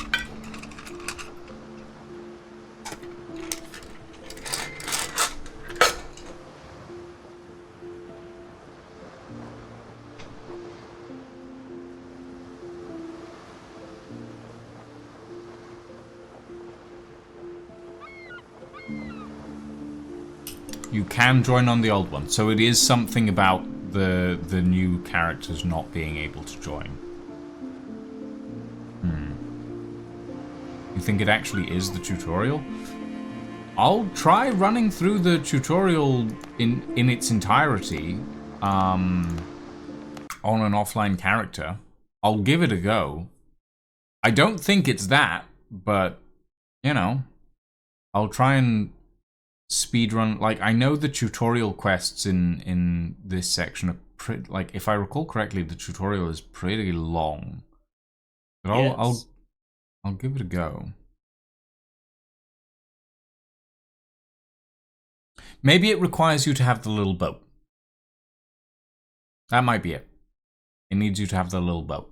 You can join on the old one, so it is something about the new characters not being able to join. You think it actually is the tutorial? I'll try running through the tutorial in its entirety on an offline character. I'll give it a go. I don't think it's that, but you know, I'll try and speedrun. Like, I know the tutorial quests in this section are pretty, like, if I recall correctly, the tutorial is pretty long. But I'll give it a go. Maybe it requires you to have the little boat. That might be it. It needs you to have the little boat.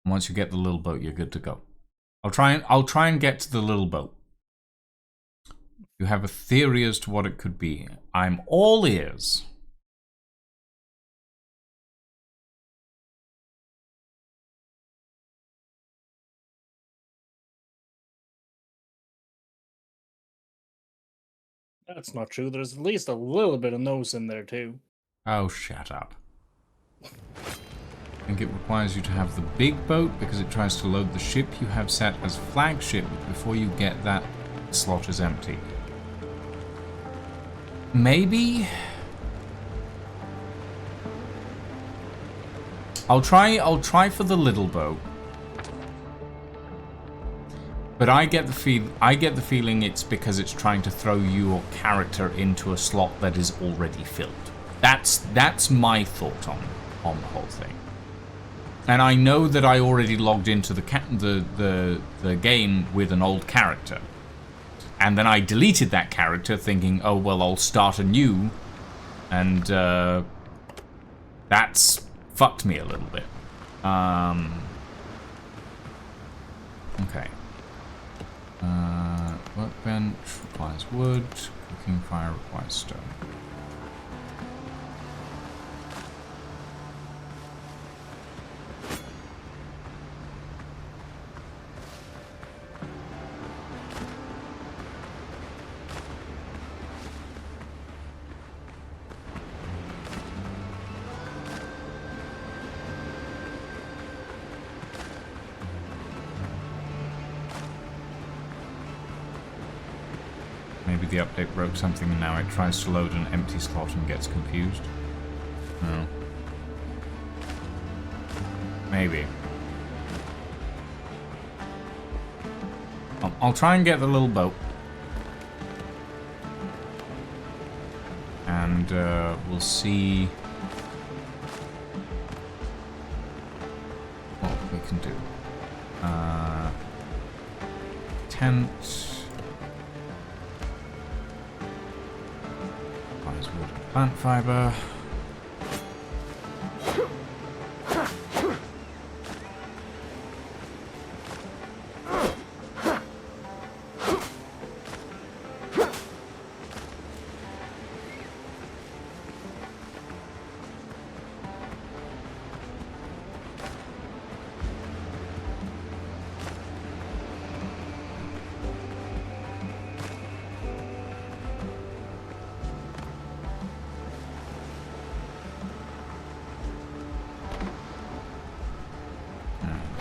And once you get the little boat, you're good to go. I'll try and get to the little boat. You have a theory as to what it could be. I'm all ears. That's not true. There's at least a little bit of nose in there, too. Oh, shut up. I think it requires you to have the big boat because it tries to load the ship you have set as flagship, but before you get that, the slot is empty. Maybe? I'll try for the little boat. But I get the feeling it's because it's trying to throw your character into a slot that is already filled. That's my thought on the whole thing. And I know that I already logged into the game with an old character. And then I deleted that character thinking, oh, well, I'll start anew. And that's fucked me a little bit. Okay. Workbench requires wood. Cooking fire requires stone. Maybe the update broke something and now it tries to load an empty slot and gets confused. No. Maybe. I'll try and get the little boat. And we'll see what we can do. Tent. Plant fiber.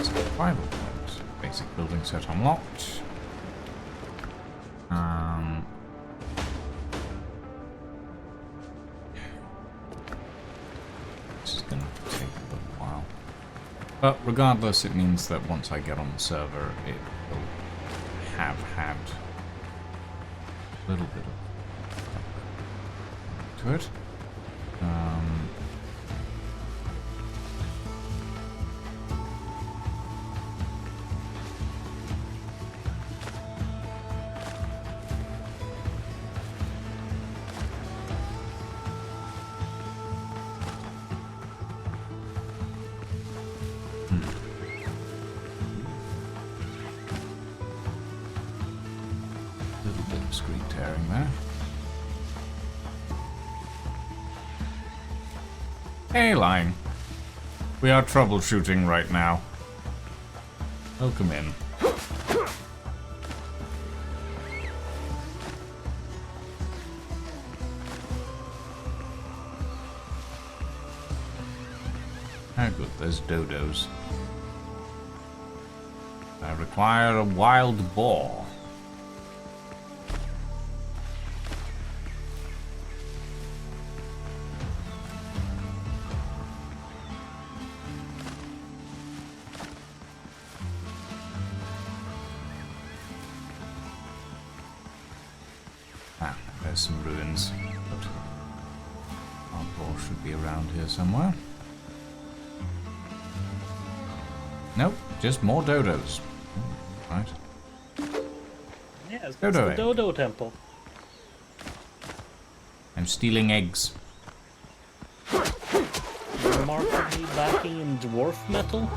Survival point. Basic building set unlocked. This is gonna take a little while. But regardless, it means that once I get on the server, it will have had a little bit of to it. Screen tearing there. Hey, line. We are troubleshooting right now. Welcome in. Ah, good. There's dodos. I require a wild boar. There's some ruins, but our boar should be around here somewhere. Nope, just more dodos. Right. Yeah, it's Dodo the Dodo Temple. I'm stealing eggs. Remarkably lacking in dwarf metal.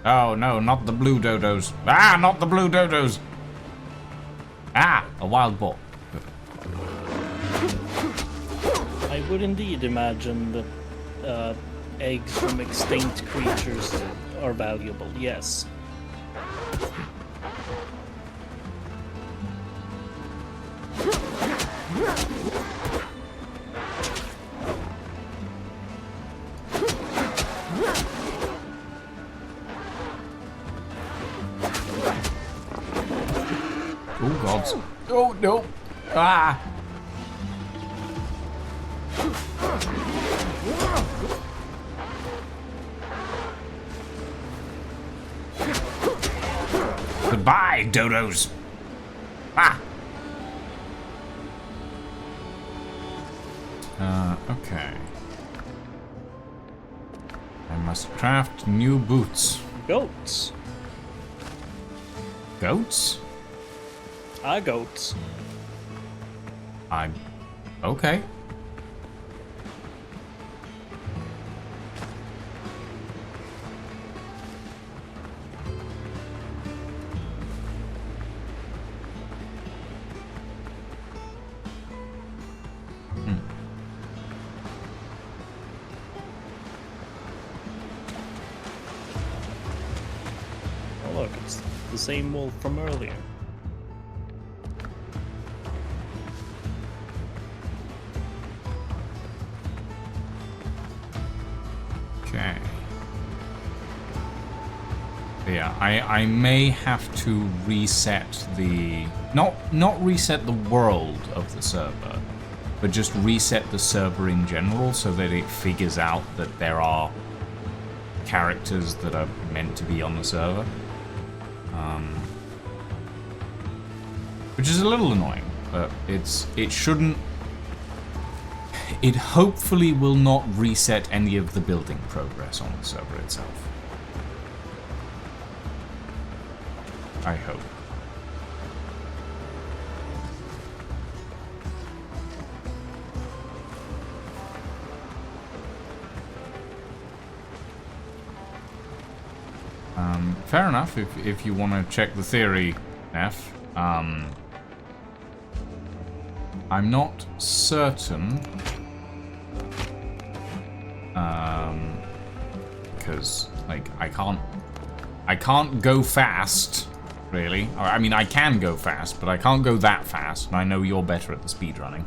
Oh no, not the blue dodos. Ah, not the blue dodos. Ah, a wild boar. I would indeed imagine that eggs from extinct creatures are valuable, yes. gods. Oh, no. Ah. Goodbye, dodos. Ah. Okay. I must craft new boots. Goats. Goats? Goats. I'm... Okay. Oh look, it's the same wolf from earlier. Okay. Yeah, I may have to reset the... Not reset the world of the server, but just reset the server in general so that it figures out that there are characters that are meant to be on the server. Which is a little annoying, but it shouldn't... It hopefully will not reset any of the building progress on the server itself. I hope. Fair enough, if you want to check the theory, F. I'm not certain, because like I can't go fast, really. Or, I mean, I can go fast, but I can't go that fast, and I know you're better at the speed running.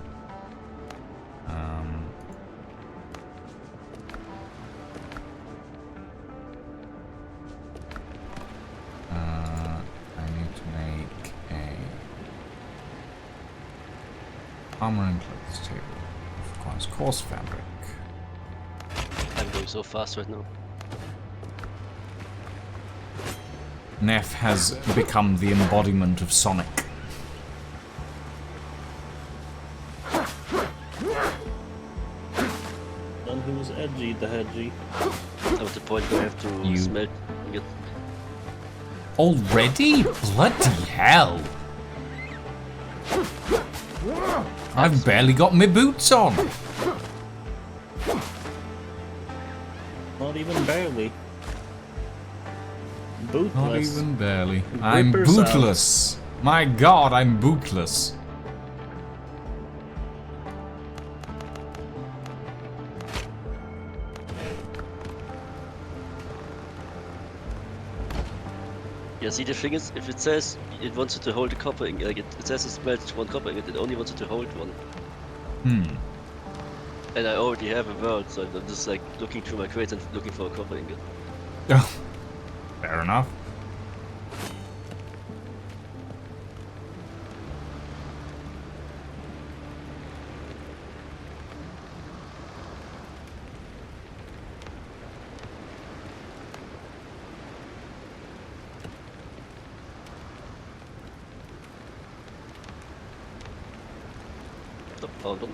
Armor and clothes table. Requires coarse fabric. I'm going so fast right now. Neff has become the embodiment of Sonic. Then who's edgy the hedgy? I'm at the point where I have to smelt and get... Already? Bloody hell! I've barely got my boots on. Not even barely. Bootless. Not even barely. I'm Whippers bootless. My god, I'm bootless. Yeah, see, the thing is, if it says it wants you to hold a copper ingot, like it says it's melted one copper ingot, it only wants you to hold one. And I already have a world, so I'm just like looking through my crates and looking for a copper ingot. Oh, fair enough. Stop, found one.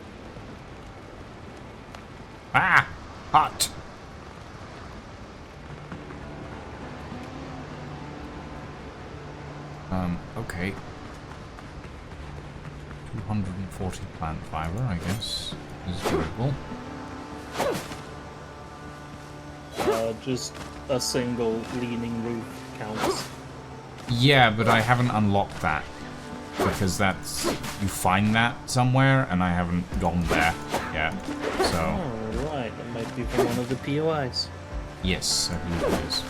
Ah! Hot! Okay. 240 plant fiber, I guess, is doable. Just a single leaning roof counts. Yeah, but I haven't unlocked that. Because that's... You find that somewhere, and I haven't gone there yet. So... Oh, right. That might be from one of the POIs. Yes, I believe it is.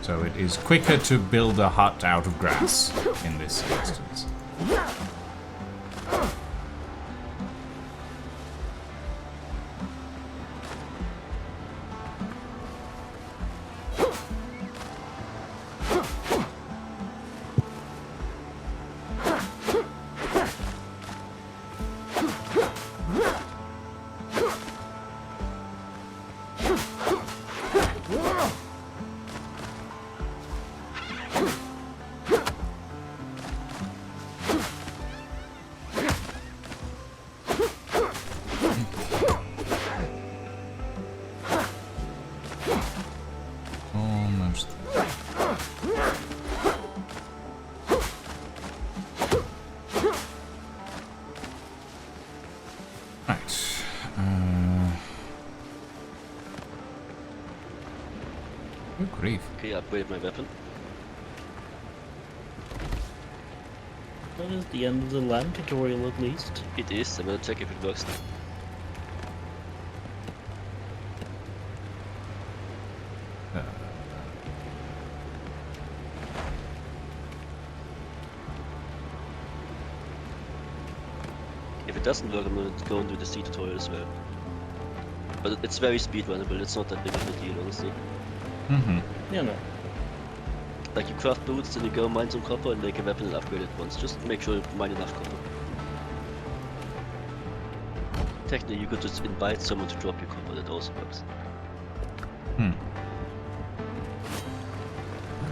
So it is quicker to build a hut out of grass in this instance. most. Right. Good grief. Okay, upgrade my weapon. That is the end of the land tutorial, at least. It is. I'm gonna check if it works now. If it doesn't work, I'm gonna go and do the sea tutorial as well. But it's very speedrunnable, it's not that big of a deal, honestly. You know. Like, you craft boots, then you go mine some copper and make a weapon and upgrade it once. Just make sure you mine enough copper. Technically, you could just invite someone to drop your copper, that also works.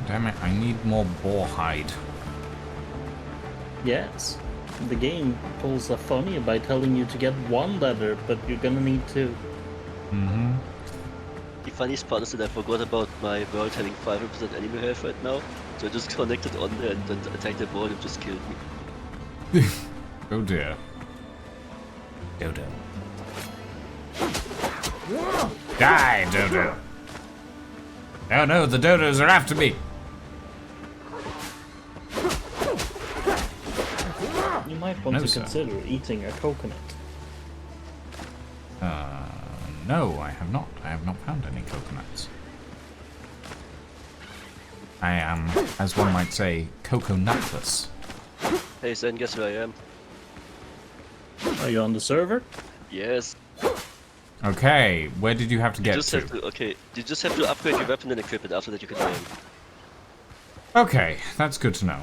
Damn it, I need more boar hide. Yes. The game pulls a funny by telling you to get 1 leather, but you're gonna need 2. The funniest part is that I forgot about my world having 500% animal health right now, so I just connected on there and then attacked the boar and it just killed me. Oh dear. Dodo. Die, Dodo! Oh no, the dodos are after me! You might want No, to sir. consider eating a coconut. No, I have not. I have not found any coconuts. I am, as one might say, coconutless. Hey Zen, guess where I am? Are you on the server? Yes. Okay, where did you have to You get just to? have to, okay, you just have to upgrade your weapon and equip it, after that you can mine. Okay, that's good to know.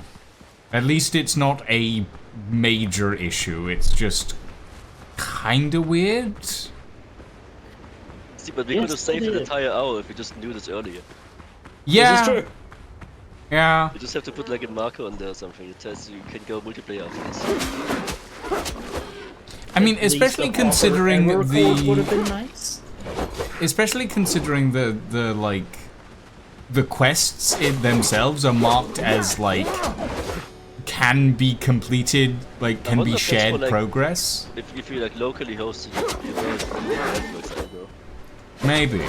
At least it's not a major issue, it's just kinda weird. See, but we Yes, could have saved it an is. entire hour if we just knew this earlier. Yeah, This is true. yeah. You just have to put like a marker on there or something, it says you can go multiplayer after this. I mean, At least especially a proper considering error code would have the, been nice. especially considering the like, the quests in themselves are marked as like can be be wonder if that's shared for, like, progress. If you like locally hosted your world, it works, I don't know. Maybe.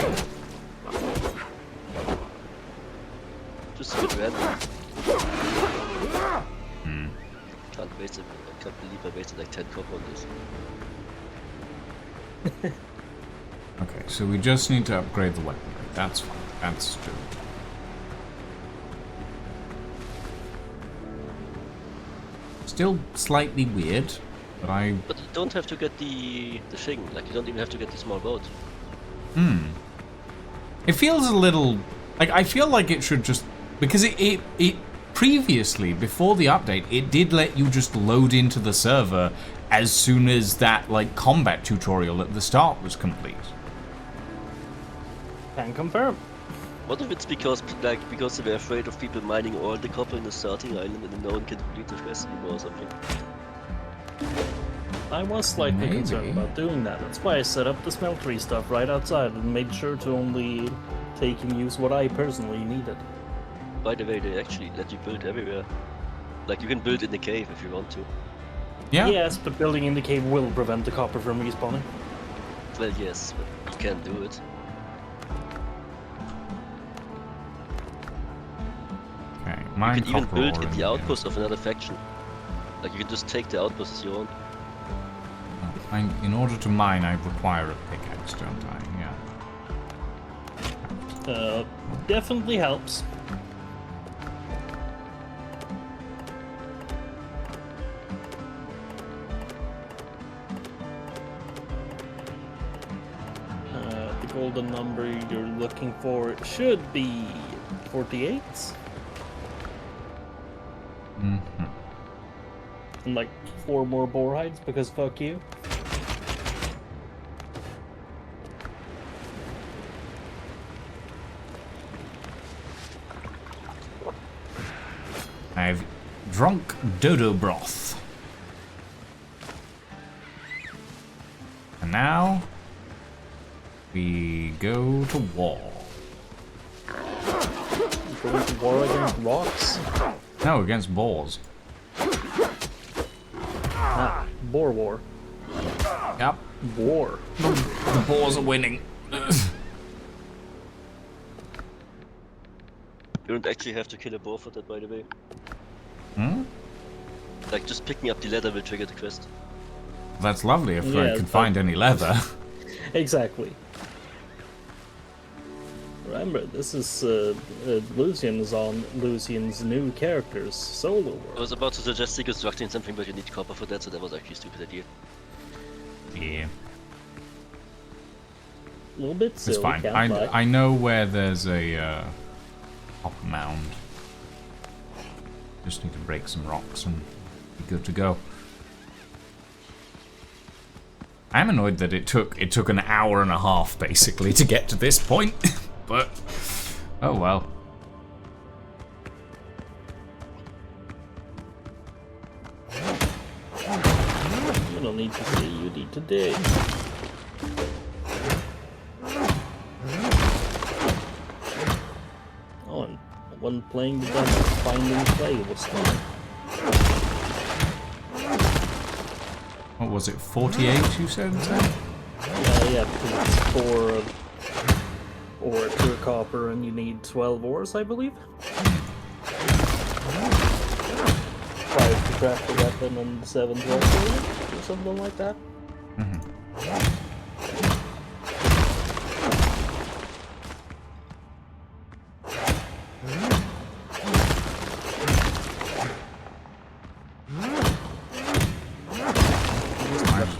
Just a bit random. Can't waste it. I can't believe I wasted like 10 copper on this. Okay, so we just need to upgrade the weaponry. That's fine. That's true. Still slightly weird, but But you don't have to get the thing, like you don't even have to get the small boat. It feels a little like I feel like it should just because it previously before the update it did let you just load into the server as soon as that like combat tutorial at the start was complete. Can confirm. What if it's because because they were afraid of people mining all the copper in the starting island and then no one can complete the quest anymore or something? I was slightly Maybe. concerned about doing that. That's why I set up the smeltery stuff right outside and made sure to only take and use what I personally needed. By the way, they actually let you build everywhere. Like you can build in the cave if you want to. Yeah. Yes, but building in the cave will prevent the copper from respawning. Well, yes, but you can do it. Okay. You Mine can even copper build ore in in the outpost of another faction. Like you can just take the outpost as your own. In order to mine, I require a pickaxe, don't I? Yeah. Definitely helps. The golden number you're looking for should be 48. And like 4 more boar hides because fuck you. I've drunk dodo broth. And now we go to war. Going to war against rocks? No, against boars. Ah, boar war. Yep. War. The boars are winning. You don't actually have to kill a boar for that, by the way. Hmm? Like, just picking up the leather will trigger the quest. That's lovely if I Yeah, can but- find any leather. Exactly. Remember, this is Lucian's new character's solo I world. was about to suggest deconstructing something, but you need copper for that, so that was actually a stupid idea. Yeah. A little bit silly, It's fine. can't lie. I know where there's a hop mound. Just need to break some rocks and be good to go. I'm annoyed that it took an hour and a half basically to get to this point, but oh well. You don't need to see, you need to dig. Oh, and when playing the demo, finding clay was fun. What was it, 48 you said? Yeah, because it's 4 ore to a copper and you need 12 ores, I believe. 5 to craft a weapon and 7 to upgrade it, or something like that.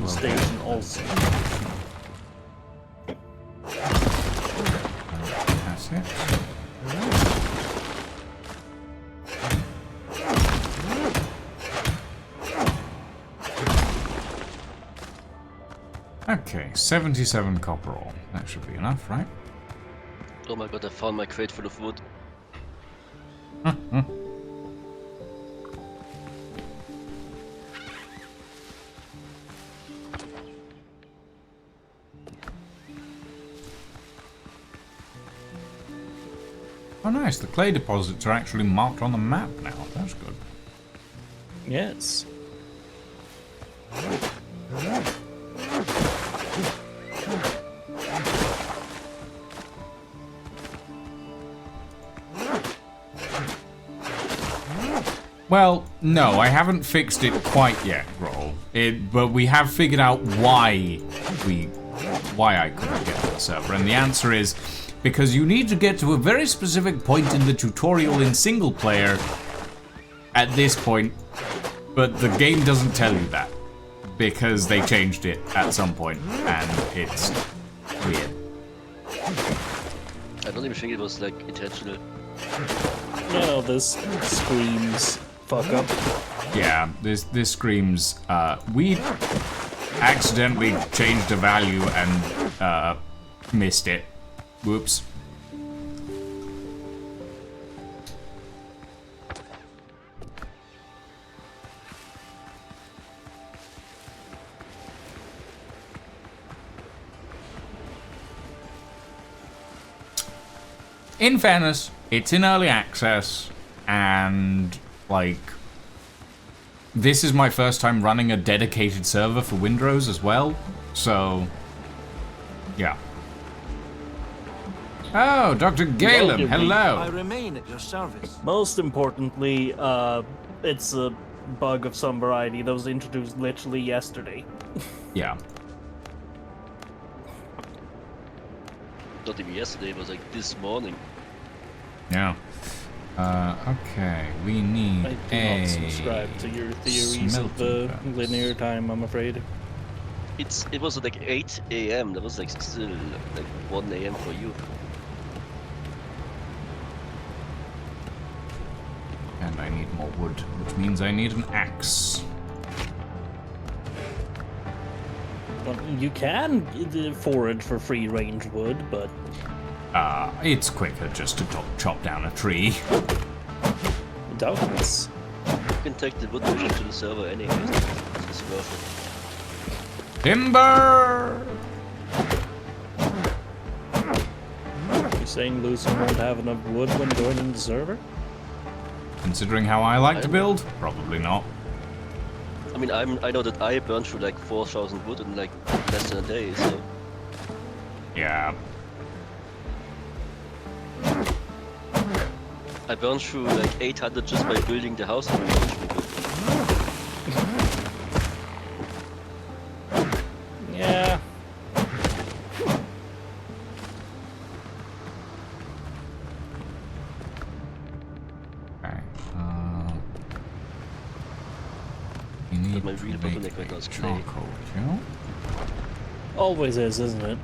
Station also. That's it. Okay, 77 copper ore. That should be enough, right? Oh my god, I found my crate full of wood. Oh nice, the clay deposits are actually marked on the map now. That's good. Yes. Well, no, I haven't fixed it quite yet, Roll. But we have figured out why I couldn't get to the server, and the answer is because you need to get to a very specific point in the tutorial in single player at this point, but the game doesn't tell you that because they changed it at some point, and it's weird. I don't even think it was like intentional. No, this screams fuck up. Yeah, this screams, we accidentally changed a value and missed it. Whoops. In fairness, it's in early access, and, like, this is my first time running a dedicated server for Windrose as well, so, yeah. Oh, Dr. Galen, Welcome. hello. I remain at your service. Most importantly, it's a bug of some variety that was introduced literally yesterday. Yeah. Not even yesterday, it was like this morning. Yeah. Okay, we need I do not subscribe to your theories of smelting furnace. linear time, I'm afraid. It was like 8 AM, that was like still like 1 AM for you. And I need more wood, which means I need an axe. Well, you can forage for free range wood, but It's quicker just to chop down a tree. doubts. You can take the wood mission to the server anyways. It's worth Timber! saying Lucy won't have enough wood when joining the server? Considering how I like to build, probably not. I mean, I know that I burned through like 4,000 wood in like less than a day, so... Yeah. I burned through like 800 just by building the house. Yeah. Okay. You need my to real make bottleneck right now a is clay. charcoal kiln. Always is, isn't it?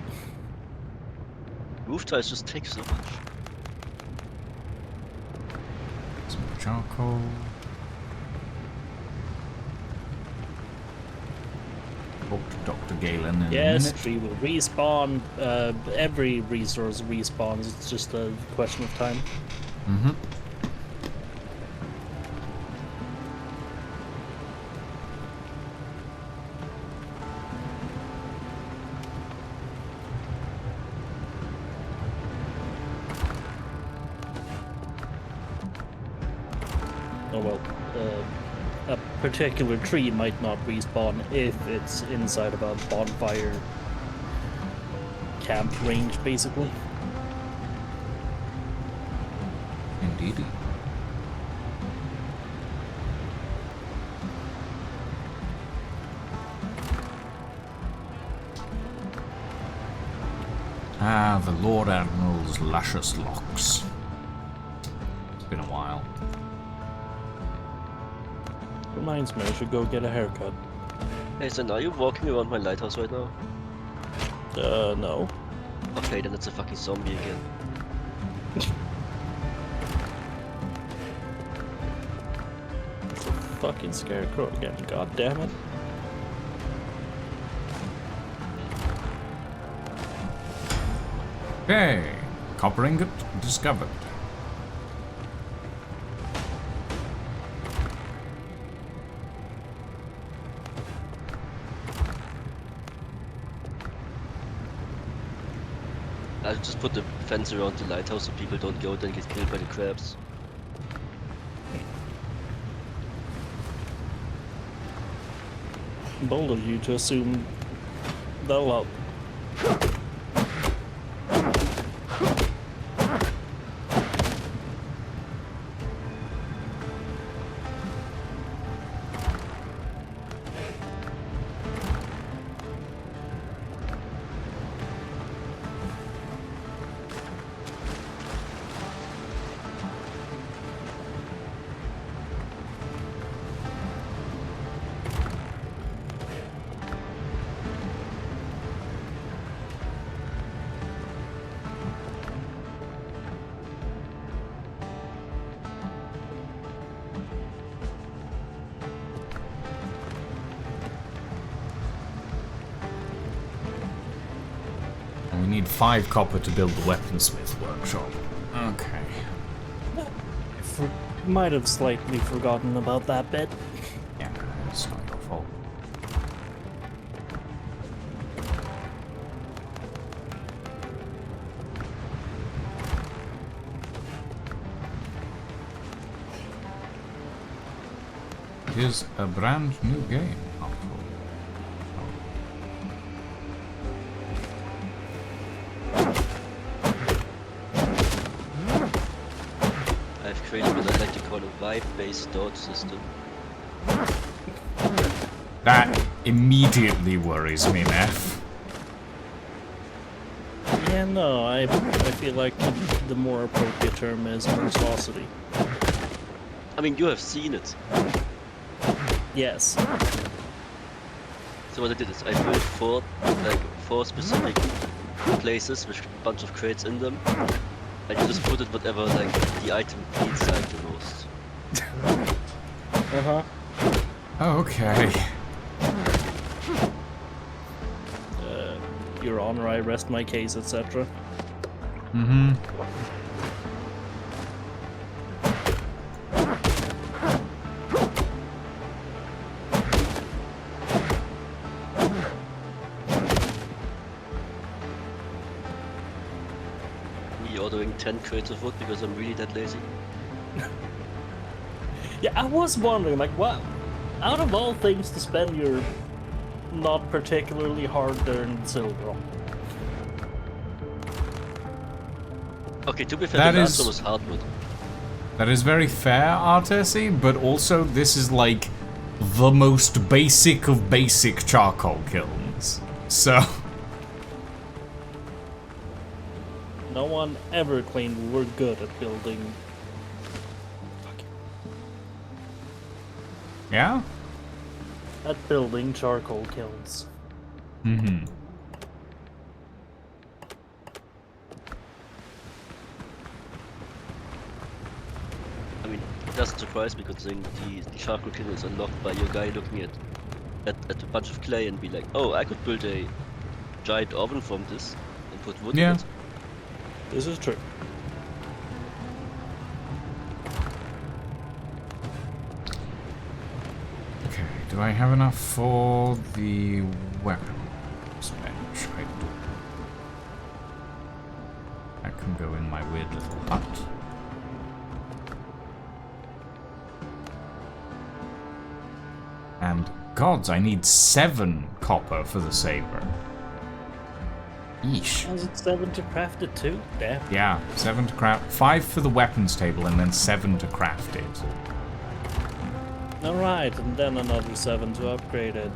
Roof tiles just take so much. Some charcoal. Talk to Dr. Galen in a Yes, minute. tree will respawn. Every resource respawns. It's just a question of time. Mm-hmm. Oh well, a particular tree might not respawn if it's inside of a bonfire camp range, basically. Indeedy. Ah, the Lord Admiral's luscious locks. It's been a while. Reminds me, I should go get a haircut. Hey, so are you walking around my lighthouse right now? No. Okay, then it's a fucking zombie again. It's a fucking scarecrow again, god damn it. Okay, copper ingot discovered. I just put the fence around the lighthouse so people don't go there and get killed by the crabs. Bold of you to assume they'll help. And we need 5 copper to build the weaponsmith workshop. Okay. Might have slightly forgotten about that bit. Yeah, it's not your fault. It is a brand new game, after all. I've created what I like to call a vibe-based dodge system. That immediately worries me, Neff. Yeah, no, I feel like the more appropriate term is monstrosity. I mean, you have seen it. Yes. So what I did is I built four specific places with a bunch of crates in them, and you just put it whatever like the item needs like the most. Uh-huh. Okay. Your Honor, I rest my case, etc. Mm-hmm. be ordering 10 crates of wood because I'm really that lazy. Yeah, I was wondering, like, what? Out of all things to spend your not particularly hard-earned silver on. Okay, to be fair, That the last is- one was hardwood. That is very fair, Artesi, but also this is like the most basic of basic charcoal kilns. So, No one ever claimed we were good at building. yeah? At building charcoal kilns. Mm-hmm. I mean, it doesn't surprise me considering the charcoal kiln is unlocked by your guy looking at a bunch of clay and be like, oh, I could build a giant oven from this and put wood Yeah. in it. This is true. Okay, do I have enough for the weapons bench? I do. That can go in my weird little hut. And gods, I need 7 copper for the saber. Yeesh. Was it 7 to craft it too? Damn. Yeah, 7 to craft, 5 for the weapons table, and then 7 to craft it. Alright, and then another 7 to upgrade it.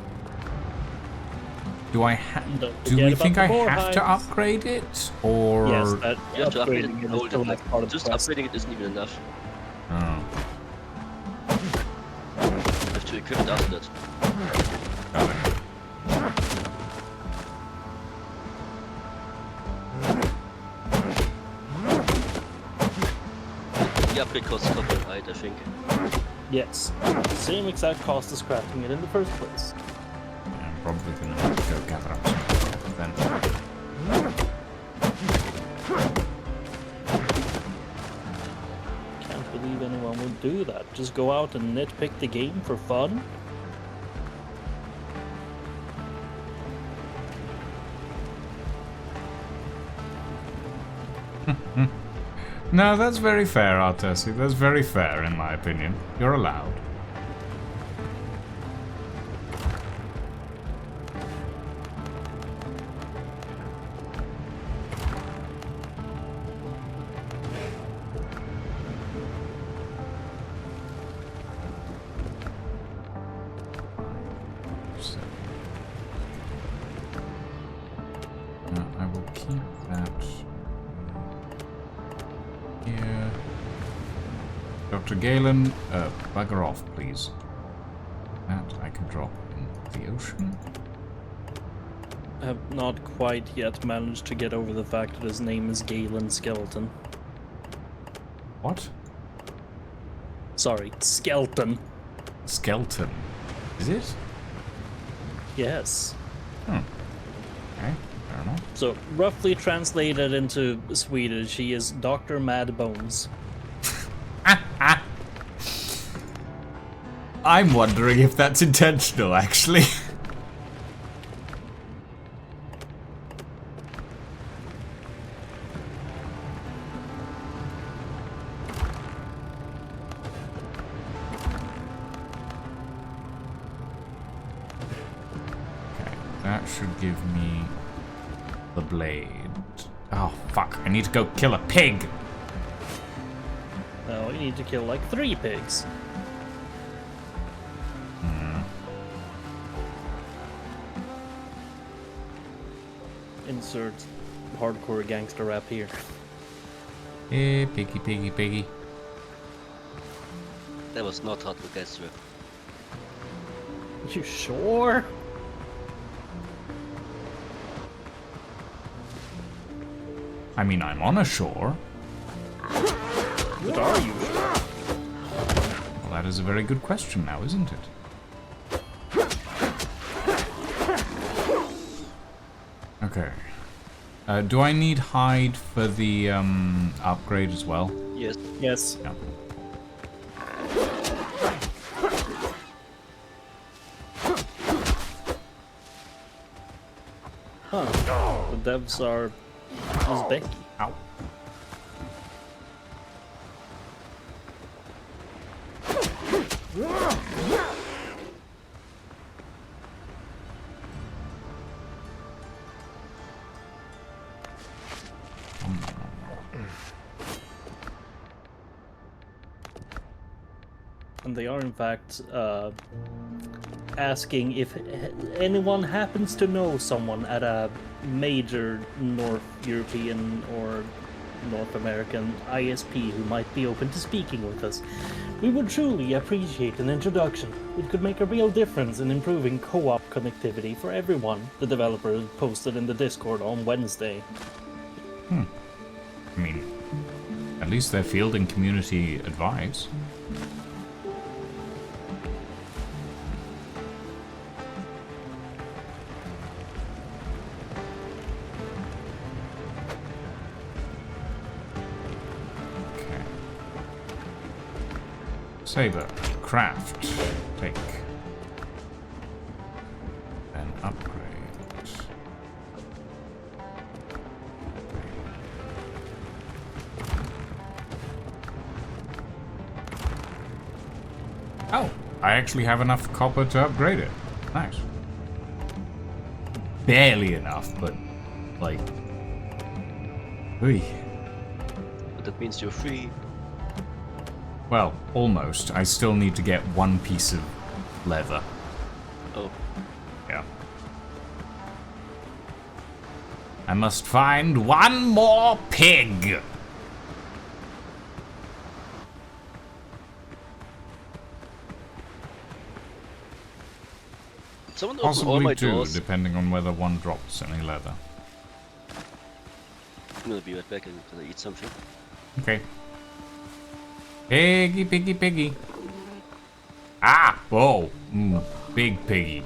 Do I Don't do forget we about think the I boar have to hides. upgrade it, or? Yes, that You have to upgrade upgrading it it the whole is still time. not part of the Just quest. upgrading it isn't even enough. Oh, You have to equip it after that. got it. The upgrade costs copper and hide, I think. Yes. Same exact cost as crafting it in the first place. I'm probably gonna have to go gather up some copper then. Can't believe anyone would do that. Just go out and nitpick the game for fun. No, that's very fair, Artesi. That's very fair, in my opinion. You're allowed. I will keep that here. Dr. Galen, bugger off, please. That I can drop in the ocean. Have not quite yet managed to get over the fact that his name is Galen Skeleton. What? Sorry, Skeleton. Skeleton. Is it? Yes. Hmm. Okay, fair enough. So, roughly translated into Swedish, he is Dr. Mad Bones. I'm wondering if that's intentional, actually. Okay, that should give me the blade. Oh, fuck. I need to go kill a pig. Now, you need to kill like 3 pigs. Insert hardcore gangster rap here. Eh, piggy, piggy, piggy. That was not hard to guess with. You sure? I mean, I'm on a shore. What are you sure? Well, that is a very good question now, isn't it? Okay. Do I need hide for the upgrade as well? Yes. Yes. Yeah. Huh. The devs are Uzbek. Ow. And they are, in fact, asking if anyone happens to know someone at a major North European or North American ISP who might be open to speaking with us. We would truly appreciate an introduction. It could make a real difference in improving co-op connectivity for everyone, the developer posted in the Discord on Wednesday. I mean, at least they're fielding community advice. Saber, craft, take, then upgrade. Oh, I actually have enough copper to upgrade it. Nice. Barely enough, but like, ooh. But that means you're free. Well, almost. I still need to get one piece of leather. Oh. Yeah. I must find one more pig! Someone open all my Possibly two, doors. depending on whether one drops any leather. I'm gonna be right back and gonna eat something. Okay. Piggy, piggy, piggy. Ah! Oh! Big piggy.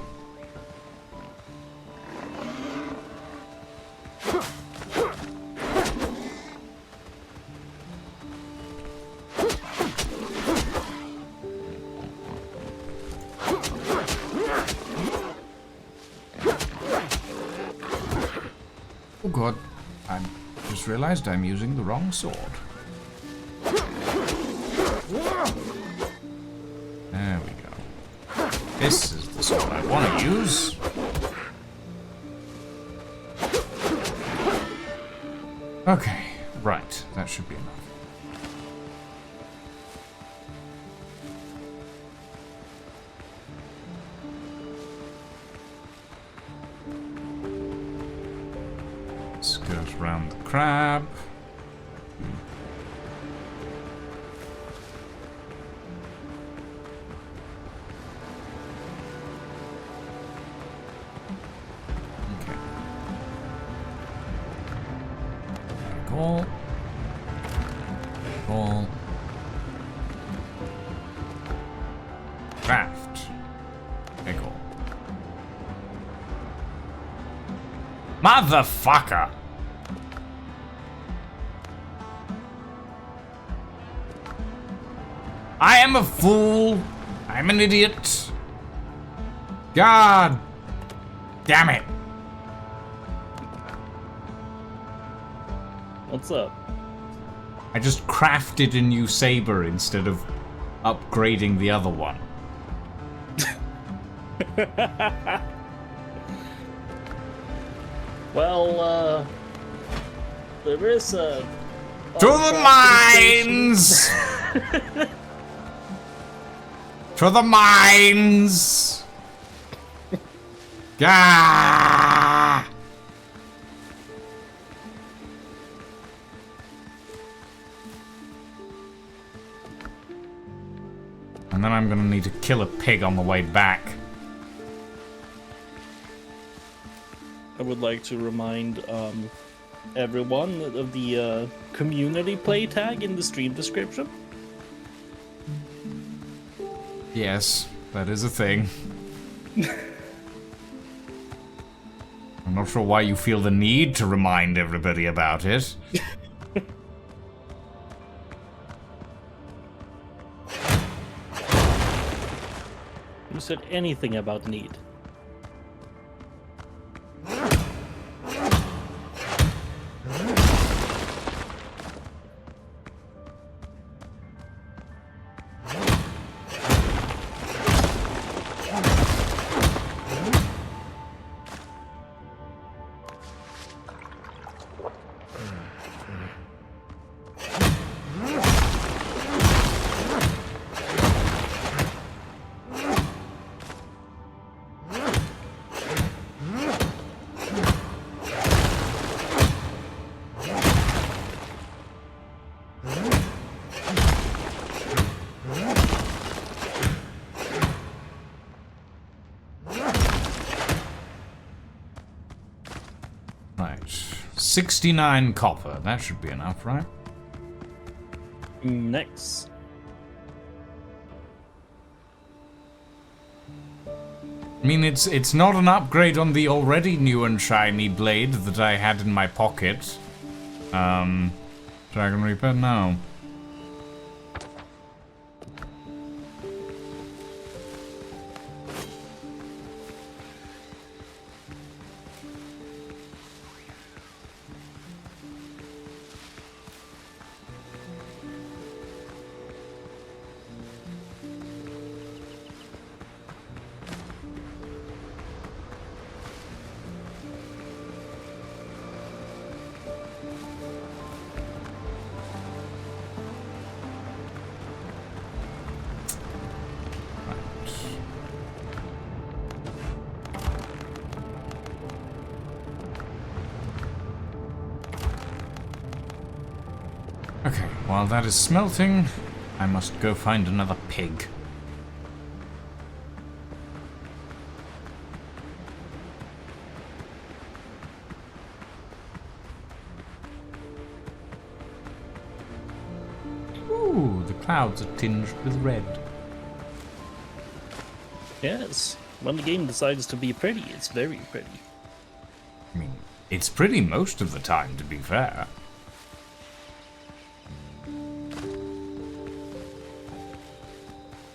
Oh god. I just realized I'm using the wrong sword. There we go. This is the sword I want to use. Okay, right. That should be enough. Skirt around the crab. Goal. Goal. Craft. Pickle. Motherfucker! I am a fool. I'm an idiot. God damn it. What's up? I just crafted a new saber instead of upgrading the other one. Well, there is a... To the mines! To the mines! Gah! And then I'm gonna need to kill a pig on the way back. I would like to remind everyone of the community play tag in the stream description. Yes, that is a thing. I'm not sure why you feel the need to remind everybody about it. Who said anything about need? 69 copper. That should be enough, right? Next. I mean, it's not an upgrade on the already new and shiny blade that I had in my pocket. Dragon Reaper? No. Okay, while that is smelting, I must go find another pig. Ooh, the clouds are tinged with red. Yes. When the game decides to be pretty, it's very pretty. I mean, it's pretty most of the time, to be fair.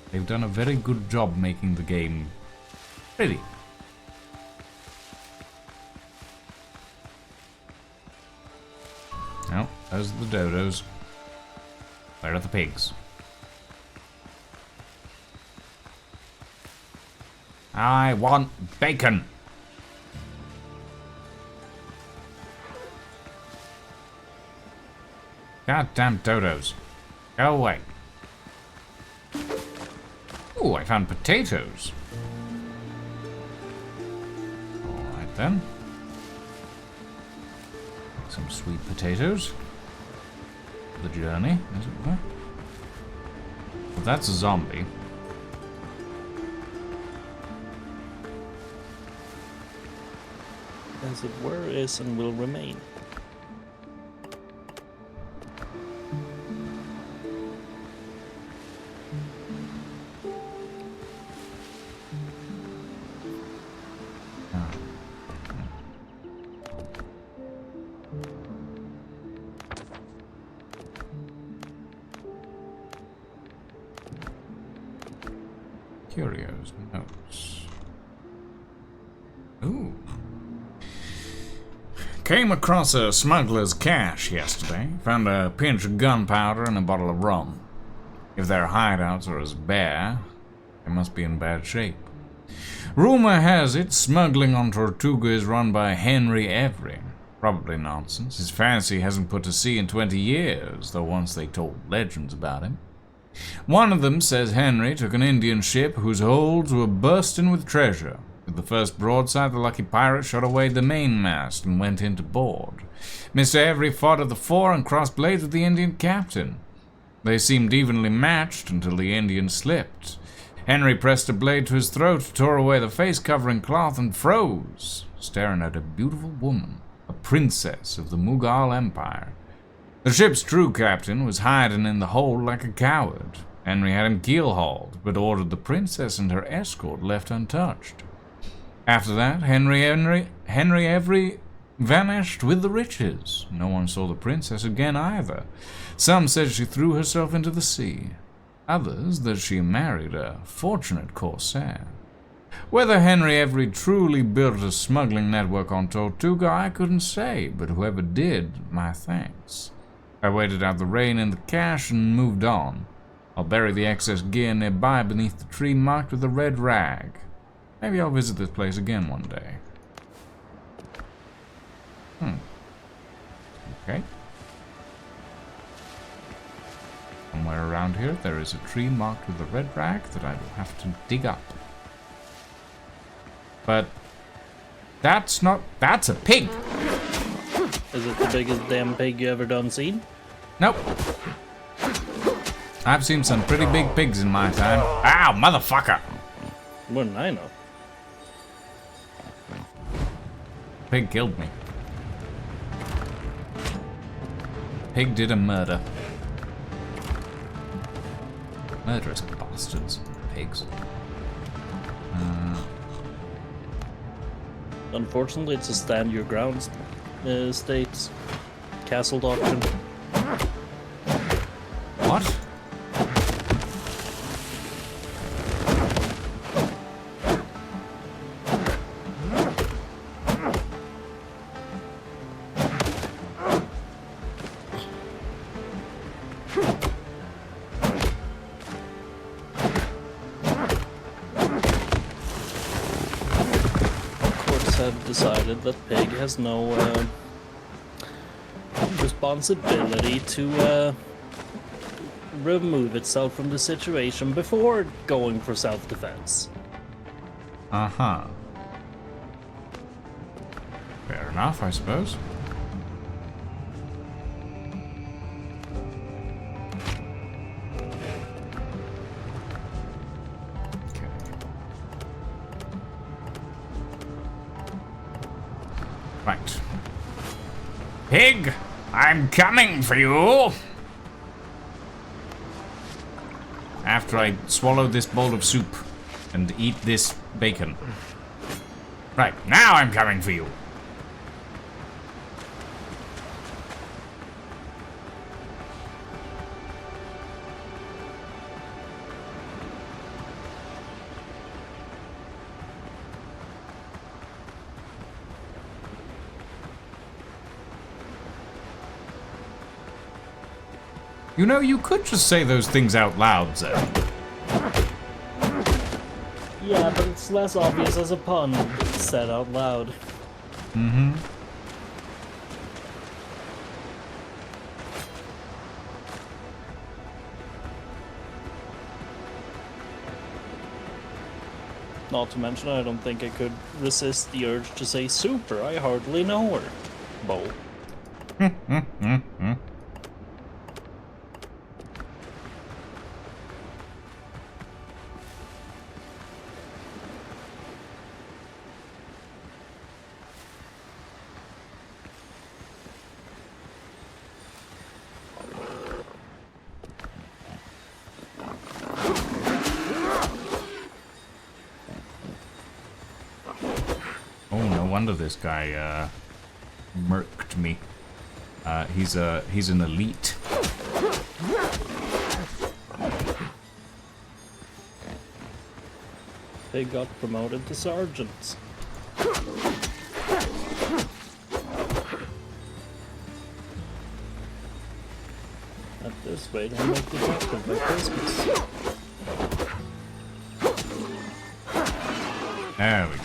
They've done a very good job making the game pretty. Oh, those are the dodos. Where are the pigs? I want bacon. Goddamn dodos. Go away. Ooh, I found potatoes. Alright then. Some sweet potatoes. The journey, as it were. Well, that's a zombie. As it were, is, and will remain. Curios notes. Ooh. Came across a smuggler's cache yesterday. Found a pinch of gunpowder and a bottle of rum. If their hideouts are as bare, they must be in bad shape. Rumor has it smuggling on Tortuga is run by Henry Every. Probably nonsense. His fancy hasn't put to sea in 20 years, though once they told legends about him. One of them says Henry took an Indian ship whose holds were bursting with treasure. With the first broadside, the lucky pirate shot away the mainmast and went into board. Mr. Every fought at the fore and crossed blades with the Indian captain. They seemed evenly matched until the Indian slipped. Henry pressed a blade to his throat, tore away the face-covering cloth, and froze, staring at a beautiful woman, a princess of the Mughal Empire. The ship's true captain was hiding in the hold like a coward. Henry had him keel-hauled, but ordered the princess and her escort left untouched. After that, Henry Every vanished with the riches. No one saw the princess again either. Some said she threw herself into the sea. Others that she married a fortunate corsair. Whether Henry Every truly built a smuggling network on Tortuga, I couldn't say, but whoever did, my thanks. I waited out the rain and the cache and moved on. I'll bury the excess gear nearby beneath the tree marked with a red rag. Maybe I'll visit this place again one day. Okay. Somewhere around here there is a tree marked with a red rag that I will have to dig up. But that's a pig! Is it the biggest damn pig you ever done seen? Nope. I've seen some pretty big pigs in my time. Ow, motherfucker! More than I know. Pig killed me. pig did a murder. Murderous bastards. Pigs. Unfortunately, it's a stand your ground state. Castle doctrine. What? Have decided that Pig has no responsibility to remove itself from the situation before going for self-defense. Uh-huh. Fair enough, I suppose. Right. Pig, I'm coming for you! After I swallow this bowl of soup and eat this bacon. Right, now I'm coming for you! You know, you could just say those things out loud, Zed. Yeah, but it's less obvious as a pun said out loud. Mm-hmm. Not to mention, I don't think I could resist the urge to say super. I hardly know her. Bo. This guy murked me. He's an elite. They got promoted to sergeants. At this rate, I'll make detective by Christmas. There we go.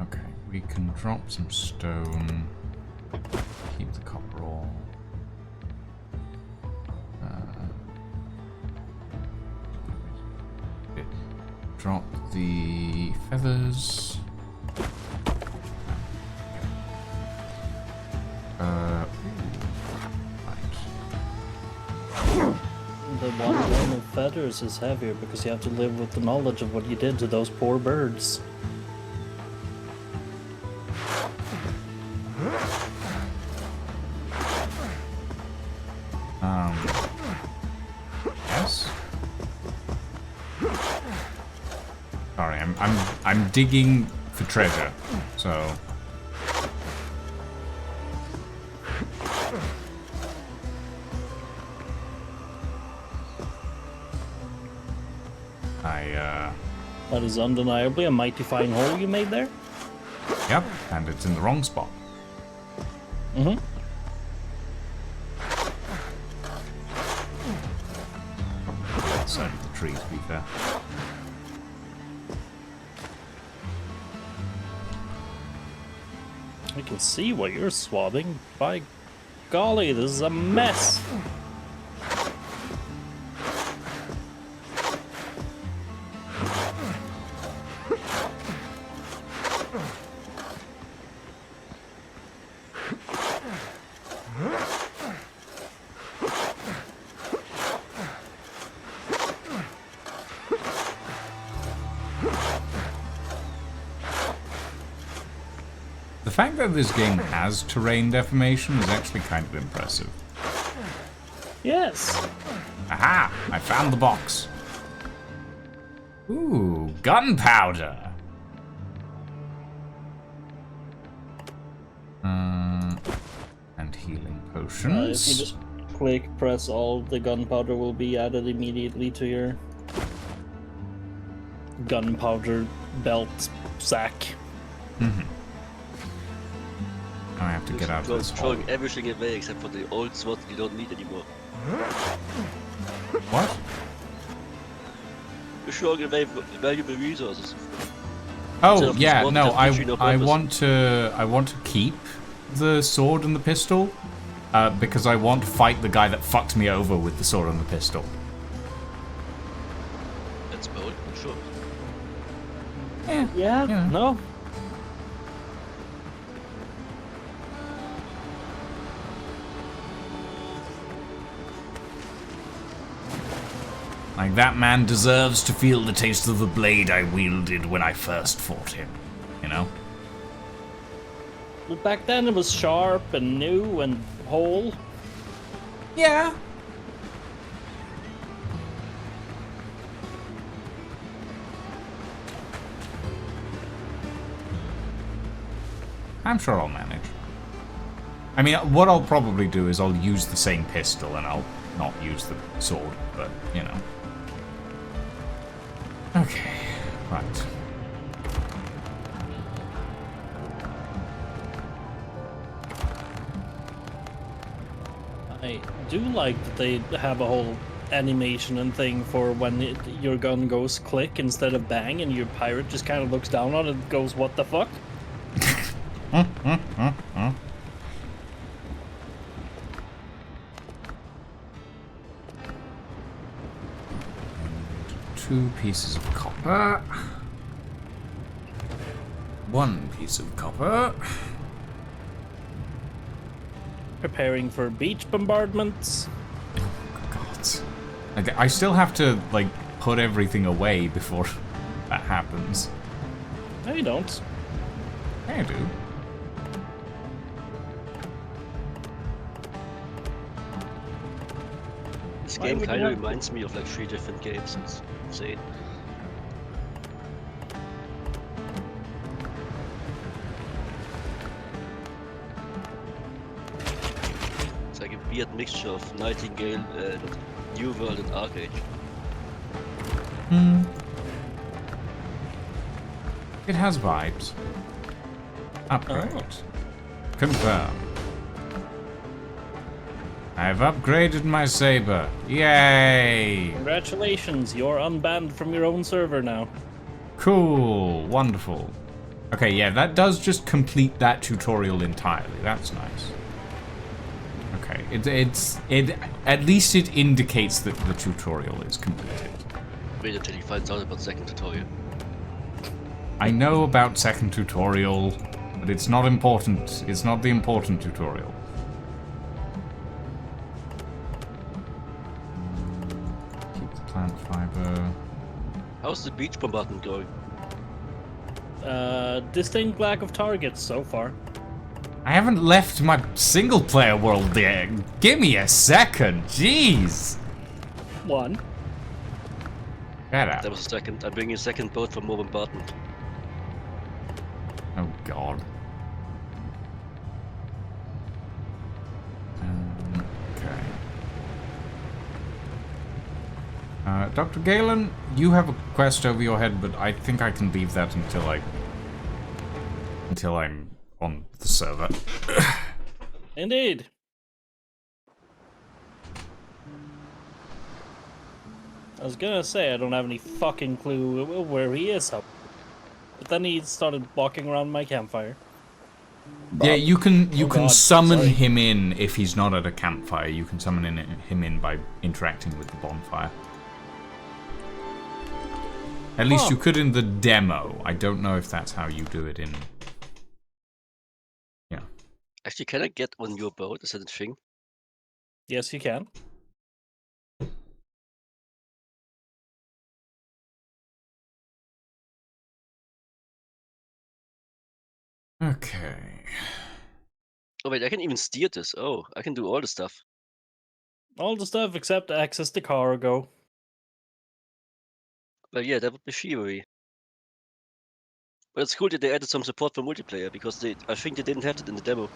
Okay, we can drop some stone. Keep the copper ore. Drop the feathers. The one of feathers is heavier because you have to live with the knowledge of what you did to those poor birds. Yes. Sorry, I'm digging for treasure, so. That is undeniably a mighty fine hole you made there. Yep, and it's in the wrong spot. Mm-hmm. Outside of the tree, to be fair. I can see what you're swabbing. By golly, this is a mess. fact that this game has terrain deformation is actually kind of impressive. Yes. Aha! I found the box. Ooh, gunpowder. And healing If you potions. just click, press all, the gunpowder will be added immediately to your gunpowder belt sack. I have to get out of this hole. Throwing everything away except for the old sword you don't need anymore. What? You're throwing away valuable resources. Oh yeah, no, I purpose. want to keep the sword and the pistol, because I want to fight the guy that fucked me over with the sword and the pistol. That's bold, sure. Yeah, Yeah. no. Like, that man deserves to feel the taste of the blade I wielded when I first fought him, you know? But back then it was sharp and new and whole. Yeah. I'm sure I'll manage. I mean, what I'll probably do is I'll use the same pistol and I'll not use the sword, but, you know. Okay, right. I do like that they have a whole animation and thing for when your gun goes click instead of bang, and your pirate just kind of looks down on it and goes, "What the fuck?" Two pieces of copper. One piece of copper. Preparing for beach bombardments. God. Like, I still have to, like, put everything away before that happens. No, you don't. Yeah, I do. This Why game would you kind of have- reminds me of like 3 different games. It's insane. It's like a weird mixture of Nightingale and New World and Arc Age. It has vibes. Upgrade. Confirm. I've upgraded my saber. Yay! Congratulations, you're unbanned from your own server now. Cool. Wonderful. Okay, yeah, that does just complete that tutorial entirely. That's nice. Okay, it at least it indicates that the tutorial is completed. Wait until he finds out about second tutorial. I know about second tutorial, but it's not important. It's not the important tutorial. Keep the plant fiber. How's the beach bombardment going? Distinct lack of targets so far. I haven't left my single player world yet. Give me a second. Jeez. One. Get out. That was a second. I'm bringing a second boat for more bombardment. Oh god. Okay. Dr. Galen, you have a quest over your head, but I think I can leave that until I'm on the server. Indeed. I was gonna say I don't have any fucking clue where he is, but then he started walking around my campfire. Yeah, you can God, summon sorry. him in if he's not at a campfire. You can summon him in by interacting with the bonfire. At least you could in the demo. I don't know if that's how you do it in. Yeah. Actually, can I get on your boat? Is that a thing? Yes, you can. Okay. Oh wait, I can even steer this. Oh, I can do all the stuff. All the stuff except access to cargo. Well, yeah, that would be chivalry. But it's cool that they added some support for multiplayer because I think they didn't have it in the demo.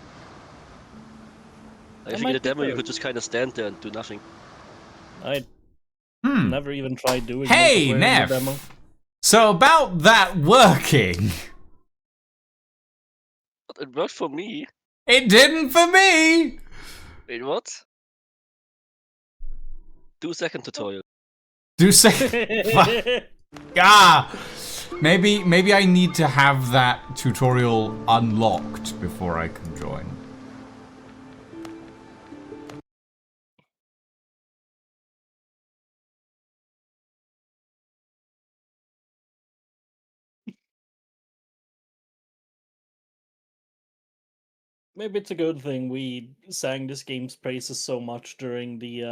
I think in the demo you could just kind of stand there and do nothing. I Hmm. never even tried doing Hey, multiplayer in the demo. Neff! So about that working... But it worked for me. It didn't for me! Wait, what? 2-second tutorial. Do say... Ah! Maybe I need to have that tutorial unlocked before I can join. Maybe it's a good thing we sang this game's praises so much during the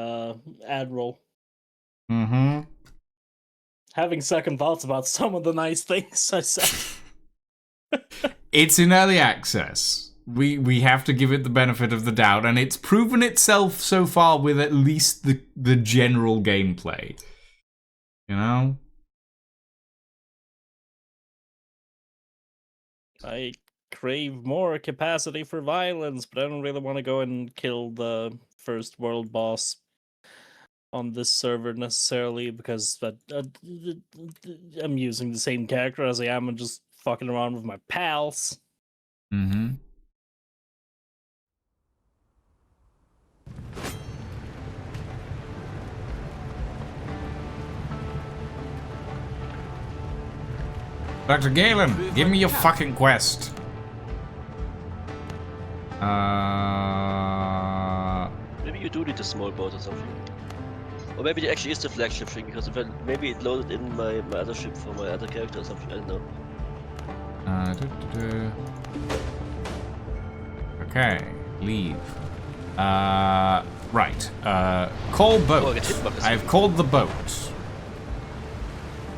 Admiral. Mm-hmm. Having second thoughts about some of the nice things I said. It's in early access. We have to give it the benefit of the doubt, and it's proven itself so far with at least the general gameplay. You know? I crave more capacity for violence, but I don't really want to go and kill the first world boss on this server necessarily because I'm using the same character as I am and just fucking around with my pals. Mm-hmm. Dr. Galen, give me your fucking quest. Maybe you do need a small boat or something. Or maybe it actually is the flagship thing, because maybe it loaded in my other ship for my other character or something, I don't know. Okay, leave. Right. Call boat. Oh, I get hit by this. I've called the boat.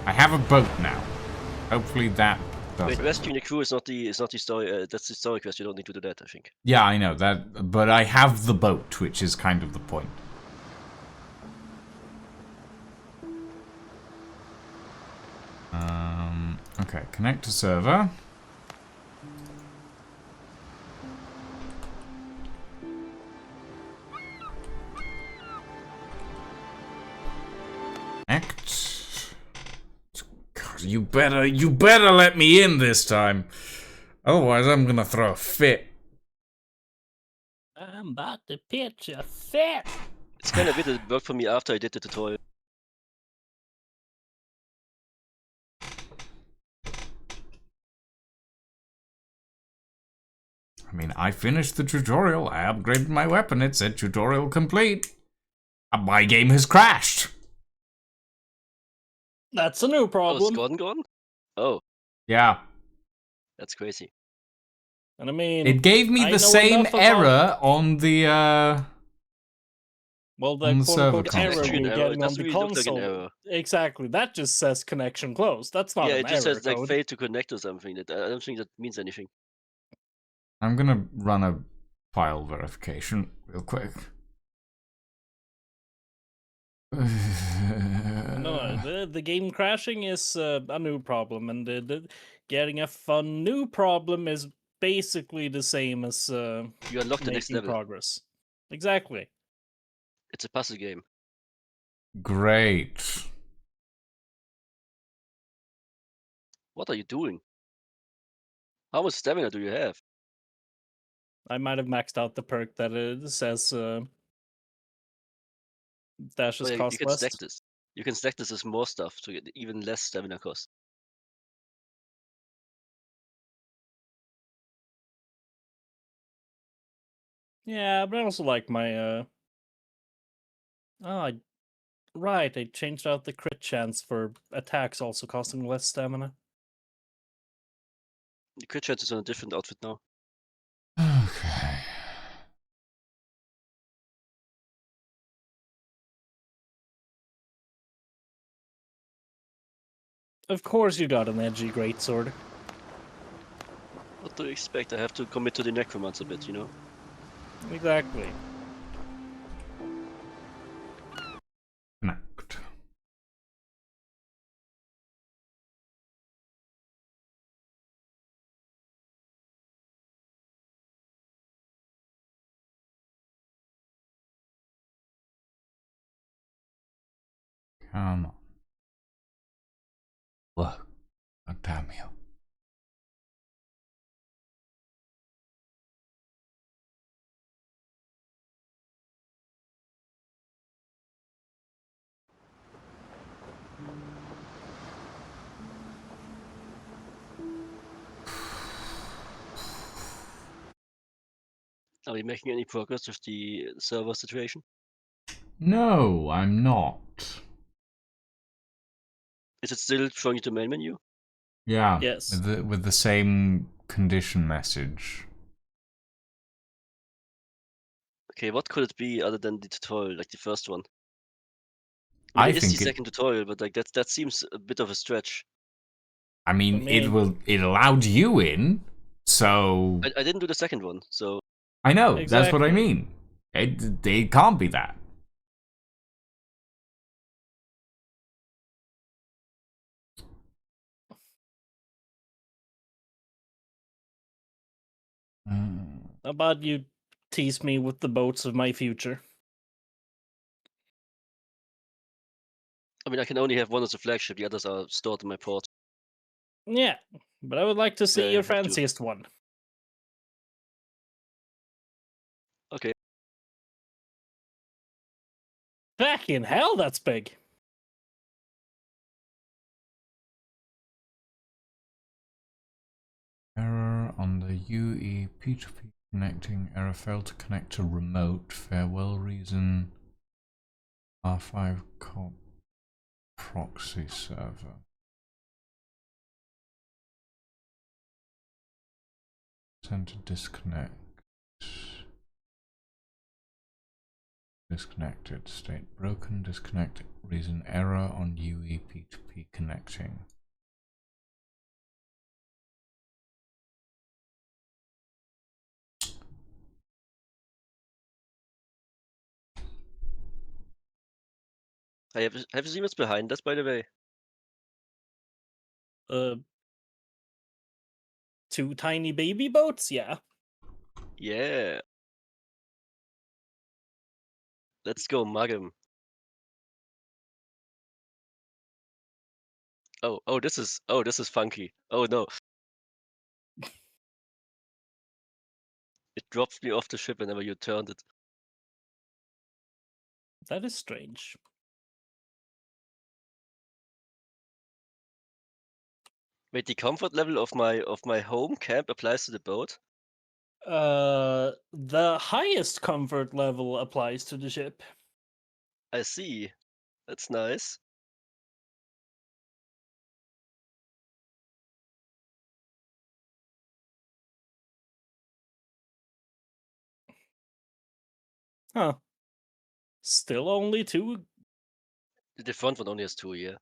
I have a boat now. Hopefully that does Wait, it. rescuing the crew is not the story, that's the story quest, you don't need to do that, I think. Yeah, I know that, but I have the boat, which is kind of the point. Okay, connect to server. Connect. God, you better let me in this time. Otherwise, I'm gonna throw a fit. I'm about to pitch a fit. It's kind of weird that it worked for me after I did the tutorial. I mean, I finished the tutorial, I upgraded my weapon, it said tutorial complete. My game has crashed. That's a new Oh, it's problem. gone? Oh, Yeah. that's crazy. And I mean, It gave me I the know same enough about- error on the, well, the on the server quote-unquote error console. we Connection error, getting it on doesn't the really look like an console. error. Exactly, that just says connection closed. That's not Yeah, an it just error says like code. failed to connect or something. I don't think that means anything. I'm gonna run a file verification real quick. No, the game crashing is a new problem, and getting a fun new problem is basically the same as You unlock the next making level. progress. Exactly. It's a puzzle game. Great. What are you doing? How much stamina do you have? I might have maxed out the perk that it says dashes Oh, yeah, you cost can less. stack this. You can stack this as more stuff to get even less stamina cost. Yeah, but I also like my right, I changed out the crit chance for attacks also costing less stamina. The crit chance is on a different outfit now. Okay. Of course you got an edgy greatsword. What do you expect? I have to commit to the necromancer bit, you know? Exactly. Connect. Come on. Look. God damn you. Are we making any progress with the server situation? No, I'm not. Is it still showing you the main menu? Yeah, Yes. with the same condition message. Okay, what could it be other than the tutorial, like the first one? I mean, I there is the think it. second tutorial, but like that seems a bit of a stretch. I mean, mean, it allowed you in, so I didn't do the second one, so I know that's what I Exactly. mean. It can't be that. how about you tease me with the boats of my future? I mean, I can only have one as a flagship. The others are stored in my port. Yeah, but I would like to see Yeah, your have to. fanciest one. Okay. Fucking hell, that's big. Error on the UE P2P connecting. Error failed to connect to remote. Farewell reason. R5 corp proxy server. Send to disconnect. Disconnected. State broken. Disconnect. Reason error on UE P2P connecting. Have you seen what's behind us, by the way? Two tiny baby boats? Yeah. Yeah. Let's go mug him. Oh, this is funky. Oh no. It dropped me off the ship whenever you turned it. That is strange. Wait, the comfort level of my home camp applies to the boat? The highest comfort level applies to the ship. I see. That's nice. Huh. Still only two. The front one only has two, yeah.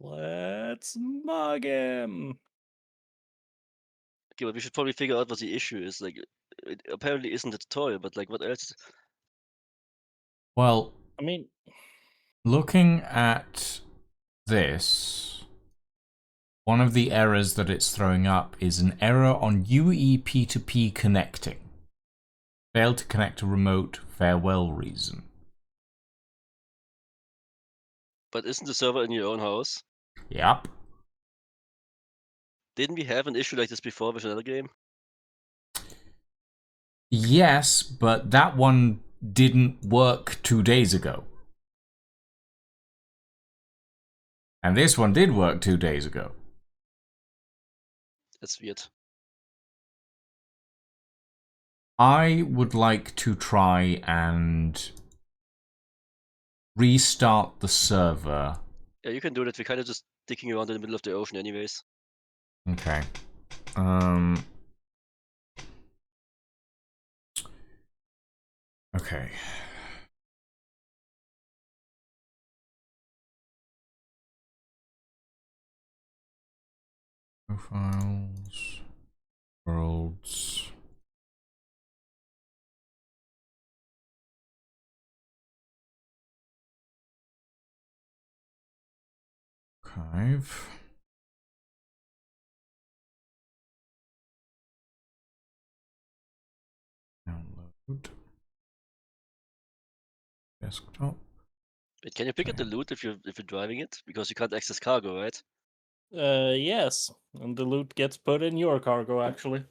Let's mug him. Okay, but we should probably figure out what the issue is. Like, it apparently isn't a tutorial, but like, what else? Well, I mean, looking at this, one of the errors that it's throwing up is an error on UE P2P connecting. Failed to connect to remote. Farewell reason. But isn't the server in your own house? Yep. Didn't we have an issue like this before with another game? Yes, but that one didn't work 2 days ago. And this one did work 2 days ago. That's weird. I would like to try and restart the server. Yeah, you can do that. We're kind of just dicking around in the middle of the ocean anyways. Okay. Okay. Profiles. Worlds. Archive. Download. Desktop. Wait, can you pick up the loot if you're driving it? Because you can't access cargo, right? Yes, and the loot gets put in your cargo, actually.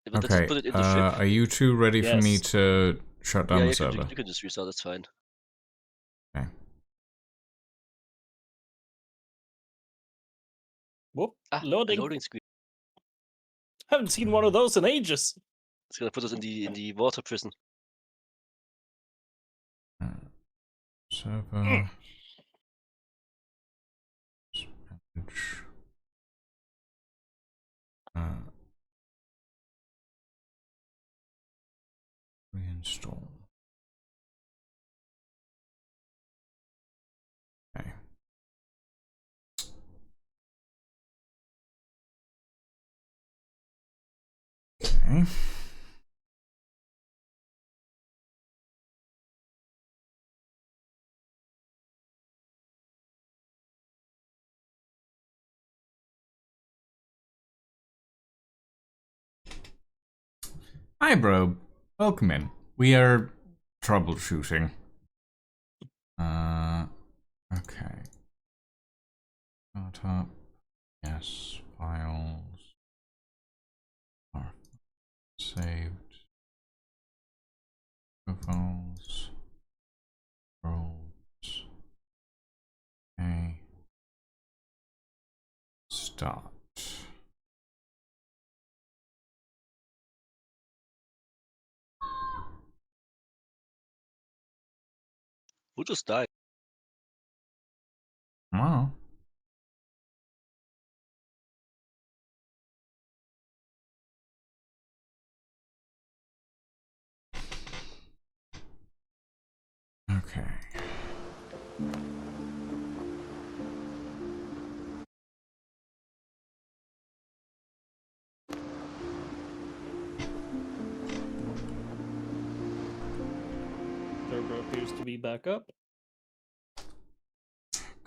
Yeah, but does it Okay, put it in the ship? are you two ready for me Yes. to shut down Yeah, the you server? can just restart. That's fine. Okay. Whoop, Ah, a loading. loading screen. Haven't seen one of those in ages. It's gonna put us in the water prison. Server. Manage. Reinstall. Okay. Okay. Hi, bro. Welcome in. We are troubleshooting. Okay. Startup. Yes. Files. Are saved. Profiles. Roles. Okay. Start. Who just died? Oh. Okay. Server appears to be back up.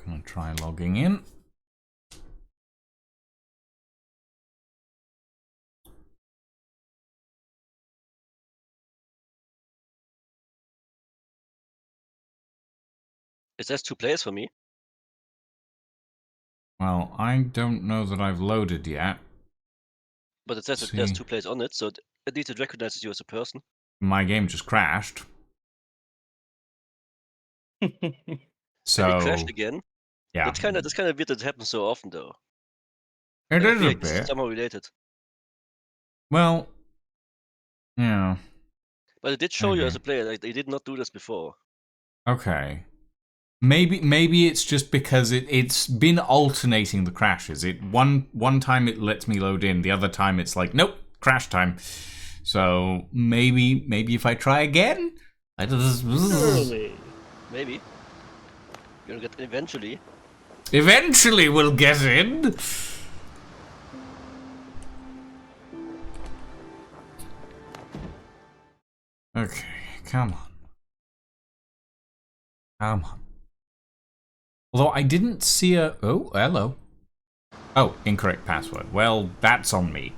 Gonna try logging in. It says 2 players for me. Well, I don't know that I've loaded yet. But it says that there's 2 players on it, so at least it recognizes you as a person. My game just crashed. So And it crashed again. yeah, That's kind of weird that it happens so often, though. it Like, I is feel a like this is bit. somehow related. Well, yeah. But it did show you Maybe. as a player, like they did not do this before. Okay. Maybe it's just because it's been alternating the crashes. One time it lets me load in, the other time it's like nope, crash time. So maybe if I try again, I just Surely. Maybe. You're gonna get eventually. eventually we'll get in. Okay, come on. Come on. Although I didn't see a... Oh, hello. Oh, incorrect password. Well, that's on me.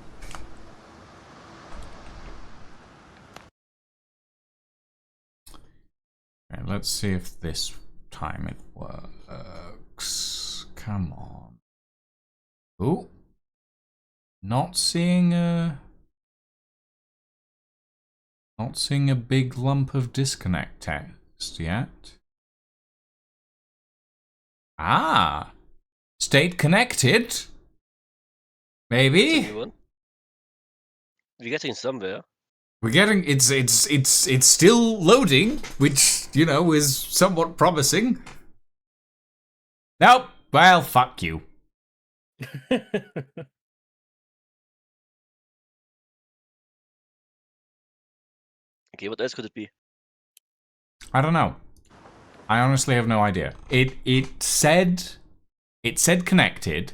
Okay, let's see if this time it works. Come on. Oh. Not seeing a... Not seeing a big lump of disconnect text yet. Ah. Stayed connected. Maybe. That's a new one. We're getting somewhere. We're getting it's still loading, which, you know, is somewhat promising. Nope. Well, fuck you. Okay, what else could it be? I don't know. I honestly have no idea. It said connected.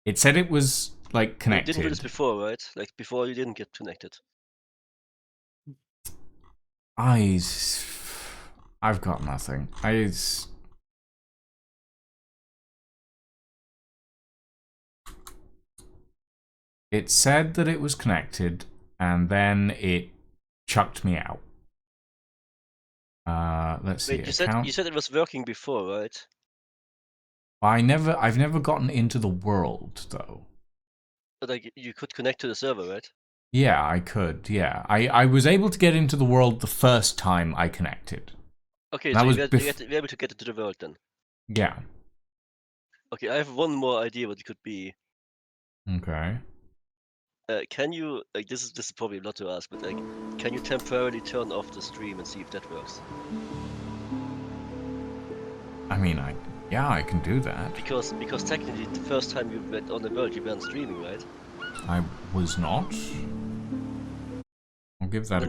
It said it was like connected. You didn't do this before, right? Like before you didn't get connected. I've got nothing. It said that it was connected, and then it chucked me out. Let's see. Wait, you said it was working before, right? I've never gotten into the world though. But like you could connect to the server, right? Yeah, I could. Yeah, I was able to get into the world the first time I connected. Okay, That so was you're able to get into the world then. Yeah. Okay, I have one more idea what it could be. Okay. Can you like this is probably a lot to ask, but like, can you temporarily turn off the stream and see if that works? I mean, I can do that. Because technically the first time you went on the world you weren't streaming, right? I was not. I'll give that a